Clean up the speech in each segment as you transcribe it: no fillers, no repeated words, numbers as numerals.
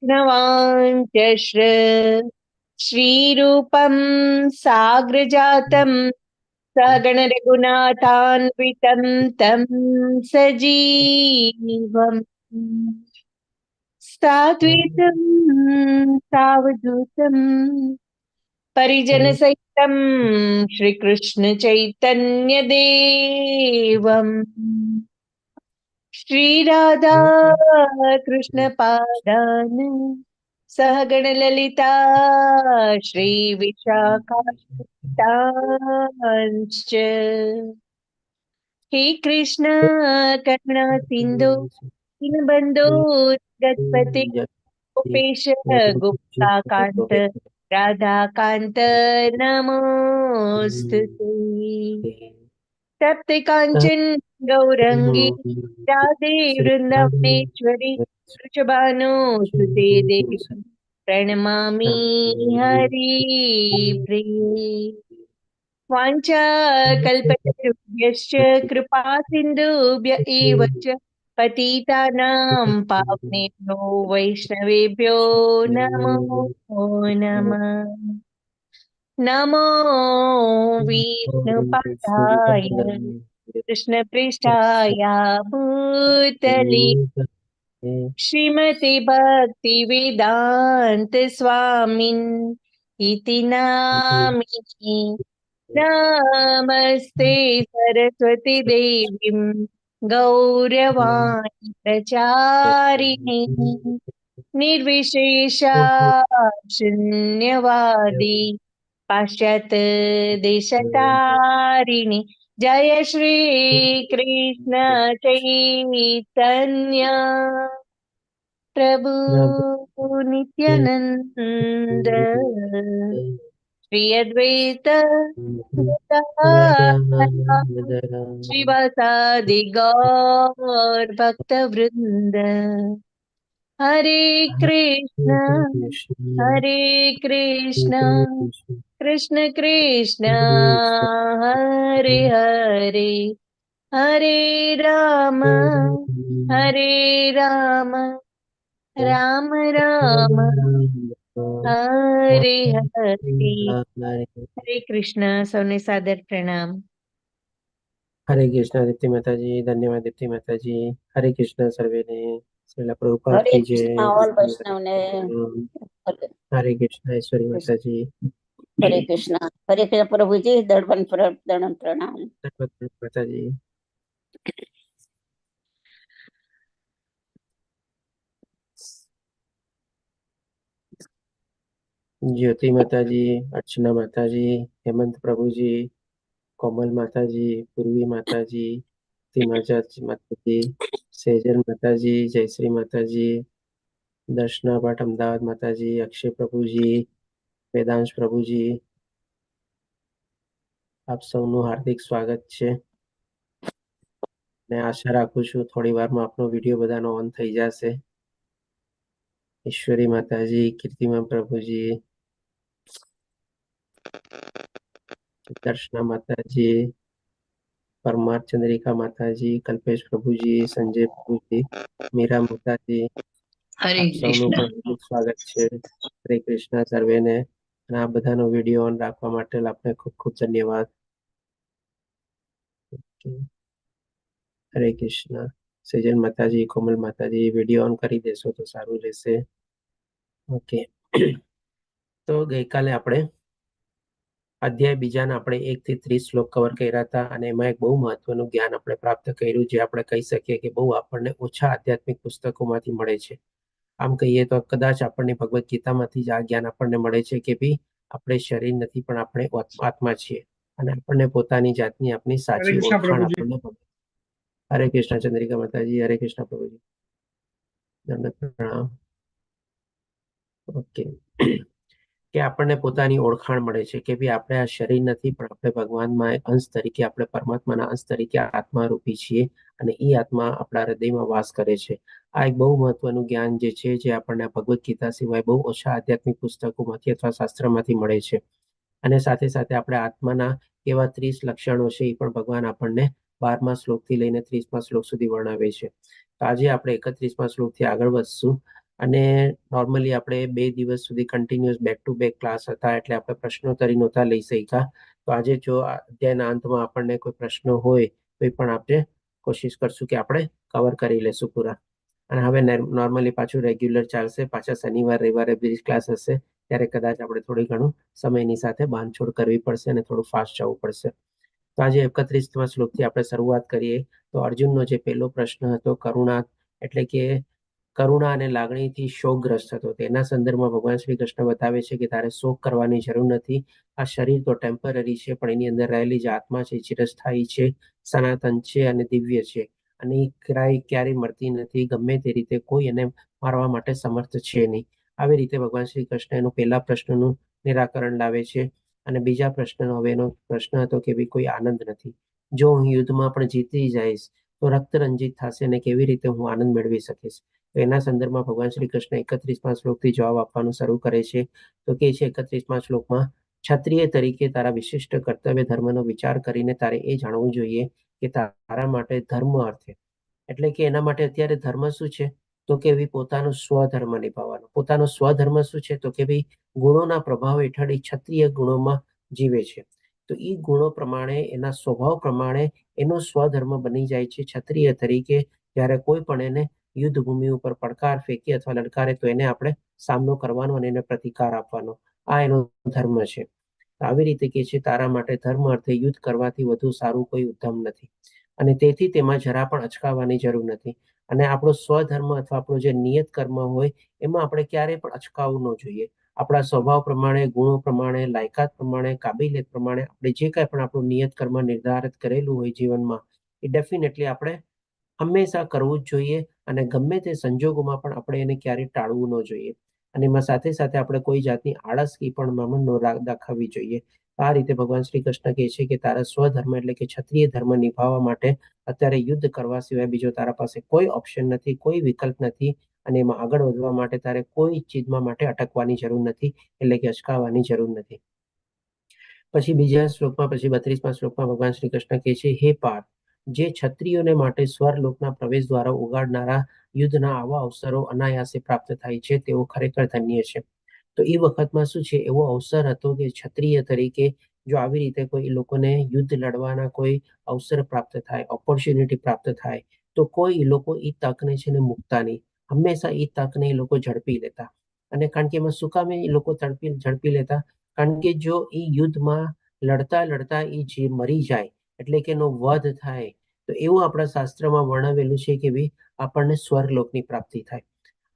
कृष्णवान् च श्रीरूपं साग्रजातं सगणरघुनाथान्वितं तं सजीवम् साद्वैतं सावधूतं परिजनसहितं श्रीकृष्ण चैतन्यदेवम् श्रीराधा कृष्णपादान् सहगणललिता श्रीविशाखान्वितांश्च हे कृष्ण करुणा सिन्धु दीनबन्धो जगत्पते गोपेश गोपिकान्त राधाकान्त नमोऽस्तु तप्त काञ्चन गौरङ्गी राधे वृन्दावनेश्वरी वृषभानुसुते देवी प्रणमामि हरिप्रिये वाञ्छाकल्पतरुभ्यश्च कृपा सिन्धुभ्य एव च पतितानां पावनेभ्यो वैष्णवेभ्यो नमो नमः नमो विष्णुपादाय कृष्णपृष्ठाय भूतले श्रीमते भक्ति वेदांत स्वामिन् इति नामिने नमस्ते सरस्वती देवीं गौरवाणी प्रचारिणे निर्विशेषा शून्यवादी पाश्चात्य देशतारिणी जय श्री कृष्ण चैतन्य प्रभु नित्यानंद श्री अद्वैत गदाधर श्रीवासादि गौर भक्त वृंद हरे कृष्ण कृष्ण कृष्ण हरे हरे हरे राम राम राम हरे हरे हरे कृष्ण सौने सादर प्रणाम। हरे कृष्ण दीप्ति माता जी, धन्यवाद दीप्ति माता जी। हरे कृष्ण सर्वे ने, श्रीला प्रभुपाद हरे की कृष्ण जय। ऑल वैष्णव ने हरे कृष्ण ईश्वरी माता जी। हरे कृष्ण प्रभु जी दंडवत प्रणाम। माता जी ज्योति माता जी, अर्चना माता जी, हेमंत प्रभु जी, कोमल माता जी, पूर्वी माता जी, तिमाजा माता जी, सेजल माता जी, जयश्री माता जी, दर्शना भट्ट अमदावाद माता जी, अक्षय प्रभु जी, वेदांश प्रभु जी, આપ સૌનું હાર્દિક સ્વાગત છે ને આશા રાખું છું થોડી વારમાં આપનો વિડીયો બધાનો ઓન થઈ જશે। ઈશ્વરી માતાજી, કીર્તિમાં પ્રભુજી, દર્શના માતાજી, પરમાર ચંદ્રિકા માતાજી, કલ્પેશ પ્રભુજી, સંજય પ્રભુજી, મીરા માતાજી, हरे આપ સૌનું कृष्ण પણ હાર્દિક સ્વાગત છે। હરે કૃષ્ણ સર્વેને અને આ બધાનો વિડીયો ઓન રાખવા માટે આપને ખૂબ ખૂબ ધન્યવાદ। હરે કૃષ્ણ સેજલ માતાજી, કોમલ માતાજી, વિડીયો ઓન કરી દેશો તો સારું રહેશે। ઓકે તો ગઈકાલે આપણે અધ્યાય બીજાના આપણે 1 થી 30 શ્લોક કવર કર્યા હતા અને એમાં એક બહુ મહત્વનું જ્ઞાન આપણે પ્રાપ્ત કર્યું જે આપણે કહી શકીએ કે બહુ આપણને ઓછા આધ્યાત્મિક પુસ્તકોમાંથી મળે છે। આમ કહીએ તો કદાચ આપણને ભગવદ્ ગીતામાંથી જ આ જ્ઞાન આપણને મળે છે કે ભઈ આપણે શરીર નથી પણ આપણે આત્મા છીએ અને આપણને પોતાની જાતની આપની સાચી ઓળખાણ આપણને મળે। હરે કૃષ્ણ ચંદ્રિકા માતાજી, હરે કૃષ્ણ પ્રભુજી, દંડવત પ્રણામ। ઓકે કે આપણને પોતાની ઓળખાણ મળે છે કે ભઈ આપણે આ શરીર નથી પણ આપણે ભગવાનમાં એક અંશ તરીકે, આપણે પરમાત્માના અંશ તરીકે આત્મા રૂપી છીએ અને એ આત્મા આપણા હૃદયમાં વાસ કરે છે। આ એક બહુ મહત્વનું જ્ઞાન જે છે જે આપણને ભગવદ્ ગીતા સિવાય બહુ ઓછા આધ્યાત્મિક પુસ્તકોમાંથી અથવા શાસ્ત્રમાંથી મળે છે અને સાથે સાથે આપણે આત્માના એવા 30 લક્ષણો છે એ પણ ભગવાન આપણને 12મા શ્લોકથી લઈને 30મા શ્લોક સુધી વર્ણવે છે। તો આજે આપણે 31મા શ્લોકથી આગળ વધશું અને નોર્મલી આપણે 2 દિવસ સુધી continuous back to back class હતા, એટલે આપણે પ્રશ્નોત્તરી નહોતા લઈ શક્યા. તો આજે જો અધ્યાયના અંતમાં આપણને કોઈ પ્રશ્ન હોય તો એ પણ આપણે કોશિશ કરશું કે આપણે કવર કરી લેશું પૂરા. અને હવે નોર્મલી પાછું રેગ્યુલર ચાલશે. પાછા શનિવાર રવિવારે બ્રિજ ક્લાસ હશે, ત્યારે કદાચ આપણે થોડી ઘણું સમયની સાથે બાંધછોડ કરવી પડશે અને થોડું ફાસ્ટ જવું પડશે. તો આજે 31મા શ્લોકથી આપણે શરૂઆત કરીએ. તો અર્જુનનો જે પહેલો પ્રશ્ન હતો, કરુણા એટલે કે કરુણા અને લાગણીથી શોકગ્રસ્ત હતો, તેના સંદર્ભમાં ભગવાન શ્રી કૃષ્ણ બતાવે છે કે તારે શોક કરવાની જરૂર નથી. આ શરીર તો ટેમ્પરરી છે, પણ એની અંદર રહેલી જે આત્મા છે ચિરસ્થાયી છે, સનાતન છે અને દિવ્ય છે, અને એ ક્યારેય મરતી નથી. ગમે તે રીતે કોઈ એને મારવા માટે સમર્થ છે નહીં. આવી રીતે ભગવાન શ્રી કૃષ્ણ એનું પહેલા પ્રશ્નનું નિરાકરણ લાવે છે. અને બીજા પ્રશ્નનો હવે એનો પ્રશ્ન હતો કે ભાઈ કોઈ આનંદ નથી. જો હું યુદ્ધમાં પણ જીતી જઈશ તો રક્ત રંજિત થશે અને કેવી રીતે હું આનંદ મેળવી શકીશ. તો એના સંદર્ભમાં ભગવાન શ્રી કૃષ્ણ 31મા શ્લોકથી જવાબ આપવાનું શરૂ કરે છે. તો કે છે 31મા શ્લોકમાં, ક્ષત્રિય તરીકે તારા વિશિષ્ટ કર્તવ્ય ધર્મનો વિચાર કરીને તારે એ જાણવું જોઈએ કે તારા માટે ધર્મ અર્થે એટલે કે એના માટે અત્યારે ધર્મ શું છે? તો કે ભાઈ પોતાનો સ્વધર્મ નિભાવવાનો. પોતાનો સ્વધર્મ શું છે? તો કે ભાઈ ગુણોના પ્રભાવ હેઠળ એ ક્ષત્રિય ગુણોમાં જીવે છે. તો એ ગુણો પ્રમાણે, એના સ્વભાવ પ્રમાણે એનો સ્વધર્મ બની જાય છે ક્ષત્રિય તરીકે. જ્યારે કોઈ પણ એને યુદ્ધ ભૂમિ ઉપર પડકાર ફેંકે અથવા લલકારે તો એને આપણે સામનો કરવાનો અને એને પ્રતિકાર આપવાનો. આ એનો ધર્મ છે. આવી રીતે કે છે તારા માટે ધર્મ અર્થે યુદ્ધ કરવાથી વધુ સારું કોઈ ઉદ્યમ નથી, અને તેથી તેમાં જરા પણ અચકાવાની જરૂર નથી. અને આપણો સ્વધર્મ અથવા આપણો જે નિયત કર્મ હોય એમાં આપણે ક્યારેય પણ અચકાવવું ન જોઈએ. આપણા સ્વભાવ પ્રમાણે, ગુણો પ્રમાણે, લાયકાત પ્રમાણે, કાબિલિયત પ્રમાણે આપણે જે કાંઈ પણ આપણું નિયત કર્મ નિર્ધારિત કરેલું હોય જીવનમાં, એ ડેફિનેટલી આપણે હંમેશા કરવું જ જોઈએ. અને ગમે તે સંજોગોમાં પણ આપણે એને ક્યારેય ટાળવું ન જોઈએ. અને એમાં સાથે સાથે આપણે કોઈ જાતની આળસકી પણ ન દાખવવી જોઈએ. આ રીતે ભગવાન શ્રી કૃષ્ણ કહે છે કે તારા સ્વધર્મ એટલે કે ક્ષત્રિય ધર્મ નિભાવવા માટે અત્યારે યુદ્ધ કરવા સિવાય બીજો તારા પાસે કોઈ ઓપ્શન નથી, કોઈ વિકલ્પ નથી. અને એમાં આગળ વધવા માટે તારે કોઈ ચીજમાં માટે અટકવાની જરૂર નથી, એટલે કે અચકાવવાની જરૂર નથી. પછી બીજા શ્લોકમાં, પછી 32મા શ્લોકમાં ભગવાન શ્રી કૃષ્ણ કહે છે, હે પાર્થ, જે ક્ષત્રિયોને માટે સ્વર્ગલોકના પ્રવેશ દ્વારા ઉગાડનારા યુદ્ધના આવા અવસરો અનાયાસે પ્રાપ્ત થાય છે, તેઓ ખરેખર ધન્ય છે. તો એ વખતમાં શું છે, એવો અવસર હતો કે ક્ષત્રિય તરીકે જો આવી રીતે કોઈ લોકોને યુદ્ધ લડવાના કોઈ અવસર પ્રાપ્ત થાય, ઓપોર્ચ્યુનિટી પ્રાપ્ત થાય, તો કોઈ એ લોકો એ તકને છે ને મૂકતા નહીં. હંમેશા એ તકને એ લોકો ઝડપી લેતા. અને કારણ કે એમાં શું કામ એ લોકો ઝડપી લેતા? કારણ કે જો એ યુદ્ધમાં લડતા લડતા એ જે મરી જાય, એટલે કે એનો વધ થાય, તો એવું આપણા શાસ્ત્રમાં વર્ણવેલું છે કે ભાઈ આપણને સ્વર્ગલોકની પ્રાપ્તિ થાય.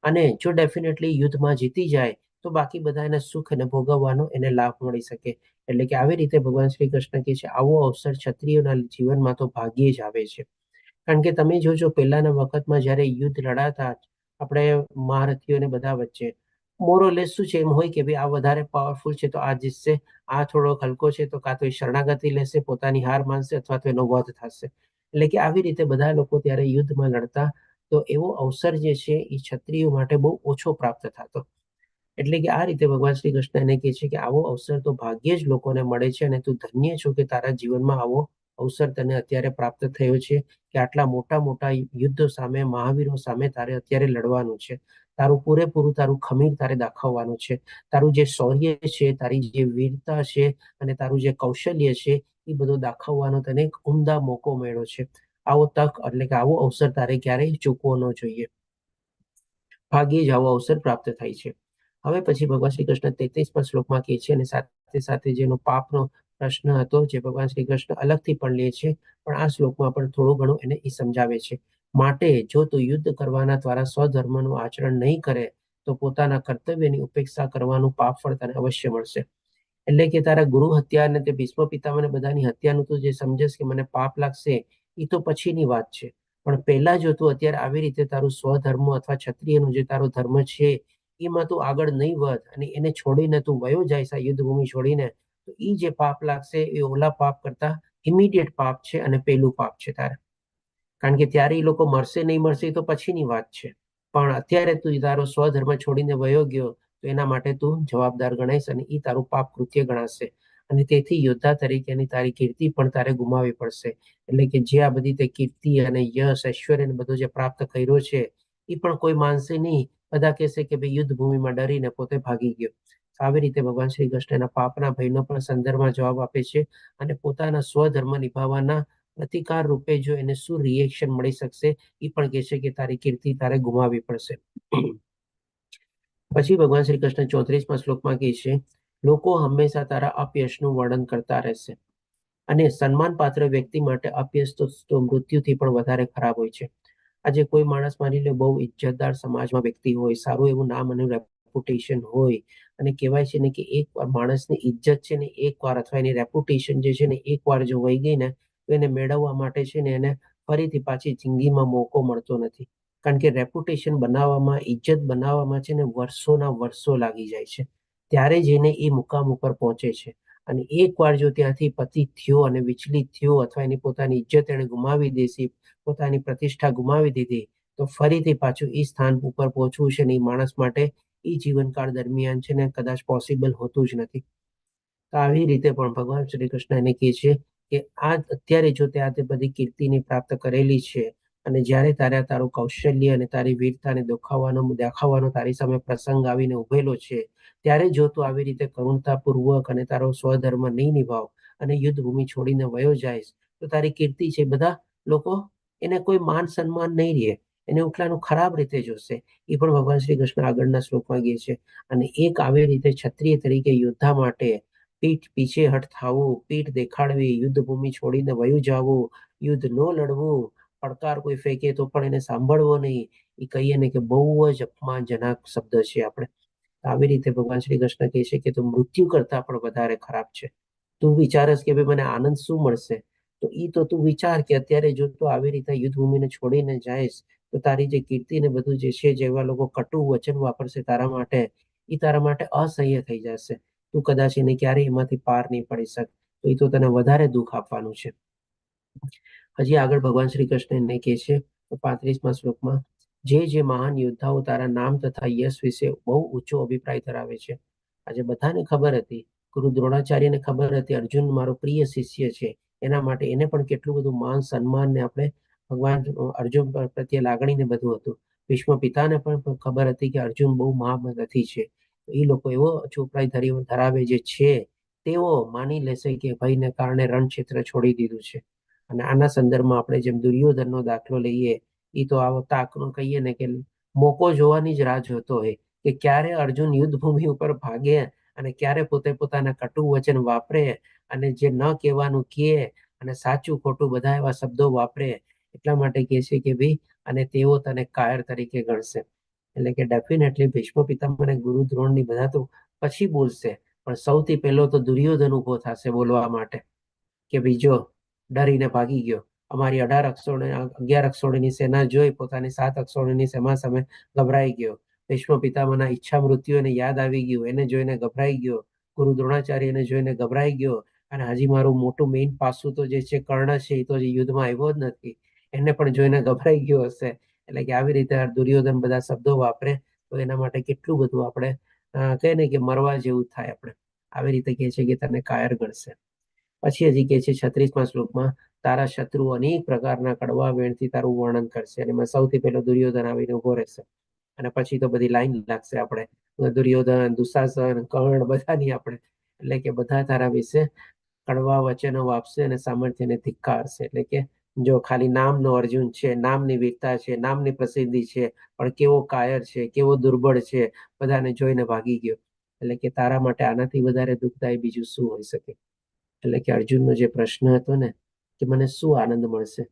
અને જો ડેફિનેટલી યુદ્ધમાં જીતી જાય તો બાકી બધા એને સુખ અને ભોગવવાનો એને લાભ મળી શકે. એટલે કે આવી રીતે ભગવાન શ્રી કૃષ્ણ કહે છે આવો અવસર ક્ષત્રિયોના જીવનમાં તો ભાગ્યે જ આવે છે. કારણ કે તમે જોજો પહેલાના વખતમાં જ્યારે યુદ્ધ લડાતા આપણે મહારથીઓને બધા વચ્ચે, મોરોલેસ શું છે, એમ હોય કે ભાઈ આ વધારે પાવરફુલ છે તો આ જીતશે, આ થોડો હલકો છે તો કાં તો એ શરણાગતિ લેશે, પોતાની હાર માનશે, અથવા તો એનો વધ થશે. એટલે કે આવી રીતે બધા લોકો ત્યારે યુદ્ધમાં લડતા. તો એવો અવસર જે છે એ ક્ષત્રિયો માટે બહુ ઓછો પ્રાપ્ત થતો. એટલે કે આ રીતે ભગવાન શ્રી કૃષ્ણ એને કહે છે કે આવો અવસર તો ભાગ્યે જ લોકોને મળે છે, અને તું ધન્ય છો કે તારા જીવનમાં આવો અવસર તને અત્યારે પ્રાપ્ત થયો છે કે આટલા મોટા મોટા યુદ્ધો સામે, મહાવીરો સામે તારે અત્યારે લડવાનું છે. તારું પૂરેપૂરું તારું ખમીર તારે દાખવવાનું છે. તારું જે શૌર્ય છે, તારી જે વીરતા છે અને તારું જે કૌશલ્ય છે એ બધું દાખવવાનો તને એક ઉમદા મોકો મળ્યો છે. આવો તક એટલે કે આવો અવસર તારે ક્યારેય ચૂકવો ન જોઈએ. ભાગ્યે જ આવો અવસર પ્રાપ્ત થાય છે. હવે પછી ભગવાન શ્રી કૃષ્ણ 33મા શ્લોકમાં કહે છે, અને સાથે સાથે જેનો પાપનો પ્રશ્ન હતો, જે ભગવાન શ્રી કૃષ્ણ અલગથી પણ લે છે, પણ આ શ્લોકમાં પણ થોડું ઘણું એને એ સમજાવે છે. માટે જો તું યુદ્ધ કરવાના દ્વારા સ્વધર્મનું આચરણ નહીં કરે તો પોતાના કર્તવ્યની ઉપેક્ષા કરવાનું પાપ ફળ તને અવશ્ય મળશે. એટલે કે તારા ગુરુ હત્યા અને તે ભીષ્મ પિતામહ બધાની હત્યાનું તું જે સમજસ કે મને પાપ લાગશે, એ તો પછીની વાત છે. પણ પહેલા જો તું અત્યારે આવી રીતે તારું સ્વધર્મ અથવા ક્ષત્રિયનું જે તારો ધર્મ છે એમાં તું આગળ નહીં વધ અને એને છોડીને તું વયો જાય આ યુદ્ધભૂમિ છોડીને, તો એ જે પાપ લાગશે એ ઓલા પાપ કરતા ઇમિડિયેટ પાપ છે અને પેલું પાપ છે તારે. કારણ કે ત્યારે એ લોકો મરશે નહીં મરશે એ તો પછીની વાત છે, પણ અત્યારે તું તારો સ્વધર્મ છોડીને વયો ગયો તો એના માટે તું જવાબદાર ગણાઈશ અને એ તારું પાપ કૃત્ય ગણાશે. અને તેથી યોદ્ધા તરીકેની તારી કીર્તિ પણ તારે ગુમાવવી પડશે. એટલે કે જે આ બધી તે કીર્તિ અને યશ, ઐશ્વર્ય બધું જે પ્રાપ્ત કર્યો છે એ પણ કોઈ માનશે નહીં બધા કહેશે કે ભાઈ યુદ્ધ ભૂમિમાં ડરીને પોતે ભાગી ગયો. આવી રીતે ભગવાન શ્રી કૃષ્ણ એના પાપના ભયનો પણ સંદર્ભમાં જવાબ આપે છે અને પોતાના સ્વધર્મ નિભાવવાના પ્રતિકાર રૂપે જો એને શું રિએક્શન મળી શકશે એ પણ કહે છે કે તારી કીર્તિ તારે ગુમાવવી પડશે. પછી ભગવાન શ્રી કૃષ્ણ 34મા શ્લોકમાં કહે છે, લોકો હંમેશા તારા અપયશનું વર્ણન કરતા રહેશે અને સન્માનપાત્ર વ્યક્તિ માટે અપયશ તો મૃત્યુથી પણ વધારે ખરાબ હોય છે. આજે કોઈ માણસ માની લે બહુ ઇજ્જતદાર સમાજમાં વ્યક્તિ હોય, સારું એવું નામ અને રેપ્યુટેશન હોય અને કહેવાય છે ને કે એક વાર માણસની ઇજ્જત છે ને એક વાર અથવા એની રેપ્યુટેશન જે છે ને એક વાર જો વહી ગઈ ને તો એને મેળવવા માટે છે ને એને ફરીથી પાછી જિંદગીમાં મોકો મળતો નથી. કારણ કે રેપ્યુટેશન બનાવવામાં, ઇજ્જત બનાવવામાં છે ને વર્ષોના વર્ષો લાગી જાય છે. ત્યારે જઈને એ મુકામ ઉપર પહોંચે છે. અને એકવાર જો ત્યાંથી પતિત થયો અને વિચલિત થયો અથવા એની પોતાની ઇજ્જત એને ગુમાવી દેશી, પોતાની પ્રતિષ્ઠા ગુમાવી દીધી, તો ફરીથી પાછું એ સ્થાન ઉપર પહોંચવું છે ને એ માણસ માટે એ જીવનકાળ દરમિયાન છે ને કદાચ પોસિબલ હોતું જ નથી. તો આવી રીતે પણ ભગવાન શ્રી કૃષ્ણ એને કહે છે કે આ અત્યારે જો તે આ તે બધી કીર્તિની પ્રાપ્ત કરેલી છે અને જ્યારે તારે તારું કૌશલ્ય અને તારી વીરતાને દેખાવાનો તારી સામે પ્રસંગ આવીને ઉભેલો છે, ત્યારે જો તું આવી રીતે કરુણતાપૂર્વક અને તારો સ્વધર્મ નહીં નિભાવ અને યુદ્ધ ભૂમિ છોડીને વયો જાય તો તારી કીર્તિ છે બધા લોકો એને કોઈ માન સન્માન નહીં રહે, એને ઉઠલાનું ખરાબ રીતે જોશે. એ પણ ભગવાન શ્રી કૃષ્ણ આગળના શ્લોકમાં કહે છે. અને એક આવી રીતે ક્ષત્રિય તરીકે યોદ્ધા માટે પીઠ પીછેહઠ થવું, પીઠ દેખાડવી, યુદ્ધ ભૂમિ છોડીને વયું જવું, યુદ્ધ ન લડવું, પડકાર કોઈ ફેંકે તો પણ એને સાંભળવો નહીં, એ કહીએ ને કે બહુ જ અપમાનજનક શબ્દ છે. આપણે આવી રીતે ભગવાન શ્રી કૃષ્ણ કહે છે કે તું મૃત્યુ કરતા પણ વધારે ખરાબ છે. તું વિચારસ કે ભાઈ મને આનંદ શું મળશે, તો ઈ તો તું વિચાર કે અત્યારે જો તું આવી રીતે યુદ્ધ ભૂમિને છોડીને જાય તો તારી જે કીર્તિ ને બધું જે છે, જેવા લોકો કટુ વચન વાપરશે તારા માટે, એ તારા માટે અસહ્ય થઈ જશે. તું કદાચ એને ક્યારેય એમાંથી પાર નહીં પડી શકે. તો એ તો તને વધારે દુઃખ આપવાનું છે. હજી આગળ ભગવાન શ્રી કૃષ્ણ એને કહે છે 35મા શ્લોકમાં, જે મહાન યોદ્ધાઓ તારા નામ તથા યશ વિશે બહુ ઊંચો અભિપ્રાય ધરાવે છે. આજે બધાને ખબર હતી, ગુરુ દ્રોણાચાર્યને ખબર હતી અર્જુન મારો પ્રિય શિષ્ય છે, એના માટે એને પણ કેટલું બધું માન સન્માન ને આપણે ભગવાન અર્જુન પ્રત્યે લાગણી ને બધું હતું. ભીષ્મ પિતાને પણ ખબર હતી કે અર્જુન બહુ મહામતી છે. એ લોકો એવો ચોપડાઈ ધરાવે જે છે તેઓ માની લેશે કે ભાઈને કારણે રણક્ષેત્ર છોડી દીધું છે. અને આના સંદર્ભમાં આપણે જેમ દુર્યોધનનો દાખલો લઈએ, એ તો આવો તાકનો કહીએ ને કે મોકો જોવાની જ રાહ જોતો હોય કે ક્યારે અર્જુન યુદ્ધ ભૂમિ ઉપર ભાગે અને ક્યારે પોતે પોતાના કટુ વચન વાપરે અને જે ન કહેવાનું કહે અને સાચું ખોટું બધા એવા શબ્દો વાપરે. એટલા માટે કહે છે કે ભાઈ અને તેઓ તને કાયર તરીકે ગણશે. એટલે કે ડેફિનેટલી ભીષ્મ પિતામહ ગુરુ દ્રોણની બધા તો પછી બોલશે, પણ સૌથી પહેલો તો દુર્યોધન ઉભો થશે બોલવા માટે કે બીજો ડરીને ભાગી ગયો. અમારી 11 અક્ષોણીની સેના જોઈ પોતાની 7 અક્ષોણીની સેના સામે ગભરાઈ ગયો. ભીષ્મ પિતામહના ઈચ્છા મૃત્યુ એને યાદ આવી ગયું, એને જોઈને ગભરાઈ ગયો. ગુરુ દ્રોણાચાર્યને જોઈને ગભરાઈ ગયો. અને હજી મારું મોટું મેઇન પાસું તો જે છે કર્ણ છે, એ તો યુદ્ધમાં આવ્યો જ નથી, એને પણ જોઈને ગભરાઈ ગયો હશે. એટલે કે આવી રીતે દુર્યોધન બધા શબ્દો વાપરે તો એના માટે કેટલું બધું આપણે કહે ને કે મરવા જેવું થાય. આપણે આવી રીતે કહે છે કે તને કાયર ગણશે. પછી હજી કહે છે 36મા શ્લોકમાં, તારા શત્રુ અનેક પ્રકારના કડવા વેણથી તારું વર્ણન કરશે અને એમાં સૌથી પહેલો દુર્યોધન આવીને ઉભો રહેશે. અને પછી તો બધી લાઈન લાગશે આપણે દુર્યોધન, દુશાસન, કર્ણ બધાની આપણે. એટલે કે બધા તારા વિશે કડવા વચનો વાપશે અને સામર્થ્યને ધિક્કારશે. એટલે કે જો ખાલી નામનો અર્જુન છે, નામની વીરતા છે, નામની પ્રસિદ્ધિ છે, પણ કેવો કાયર છે, કેવો દુર્બળ છે, બધાને જોઈને ભાગી ગયો. એટલે કે તારા માટે આનાથી વધારે દુઃખદાયી બીજું શું હોઈ શકે. એટલે કે અર્જુનનો જે પ્રશ્ન હતો ને કે મને શું આનંદ મળશે,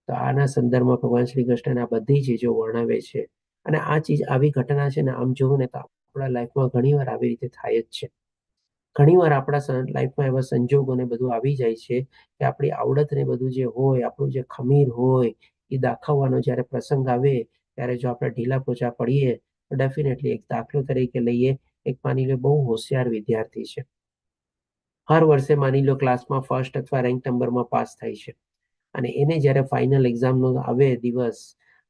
તો આના સંદર્ભમાં ભગવાન શ્રી કૃષ્ણ આ બધી ચીજો વર્ણવે છે. અને આ ચીજ આવી ઘટના છે ને આમ જોવું ને તો આપણા લાઈફમાં ઘણી વાર આવી રીતે થાય જ છે. ઘણી વાર આપણા લાઈફમાં એવા સંજોગો ને બધું આવી જાય છે કે આપણી આવડત ને બધું જે હોય, આપણું જે ખમીર હોય, એ દાખવવાનો જ્યારે પ્રસંગ આવે ત્યારે જો આપણે ઢીલા પોચા પડીએ તો ડેફિનેટલી એક દાખલો તરીકે લઈએ, એક માની લો બહુ હોશિયાર વિદ્યાર્થી છે, હર વર્ષે માની લો ક્લાસમાં ફર્સ્ટ અથવા રેન્ક નંબરમાં પાસ થાય છે અને એને જ્યારે ફાઇનલ એક્ઝામનો આવે દિવસ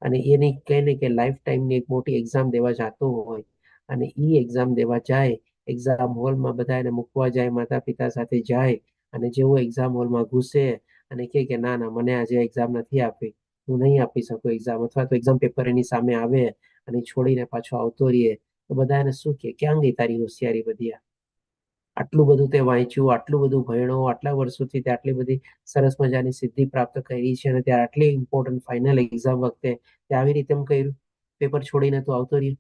અને એની કહે ને કે લાઈફ ટાઈમની એક મોટી એક્ઝામ દેવા જતો હોય અને એ એક્ઝામ દેવા જાય, એક્ઝામ હોલમાં બધા એને મૂકવા જાય, માતા પિતા સાથે જાય અને જેવો એક્ઝામ હોલમાં ઘૂસે અને કહે કે ના ના મને આજે એક્ઝામ નથી આપી, હું નહીં આપી શકું એક્ઝામ, અથવા તો એક્ઝામ પેપર એની સામે આવે અને છોડીને પાછો આવતો રહીએ તો બધા એને શું કે ક્યાં ગઈ તારી હોશિયારી બધી? આટલું બધું તે વાંચ્યું, આટલું બધું ભણ્યો, આટલા વર્ષોથી તે આટલી બધી સરસ મજાની સિદ્ધિ પ્રાપ્ત કરી છે અને ત્યારે આટલી ઇમ્પોર્ટન્ટ ફાઇનલ એક્ઝામ વખતે તે આવી રીતે એમ કર્યું, પેપર છોડીને તું આવતો રહ્યો.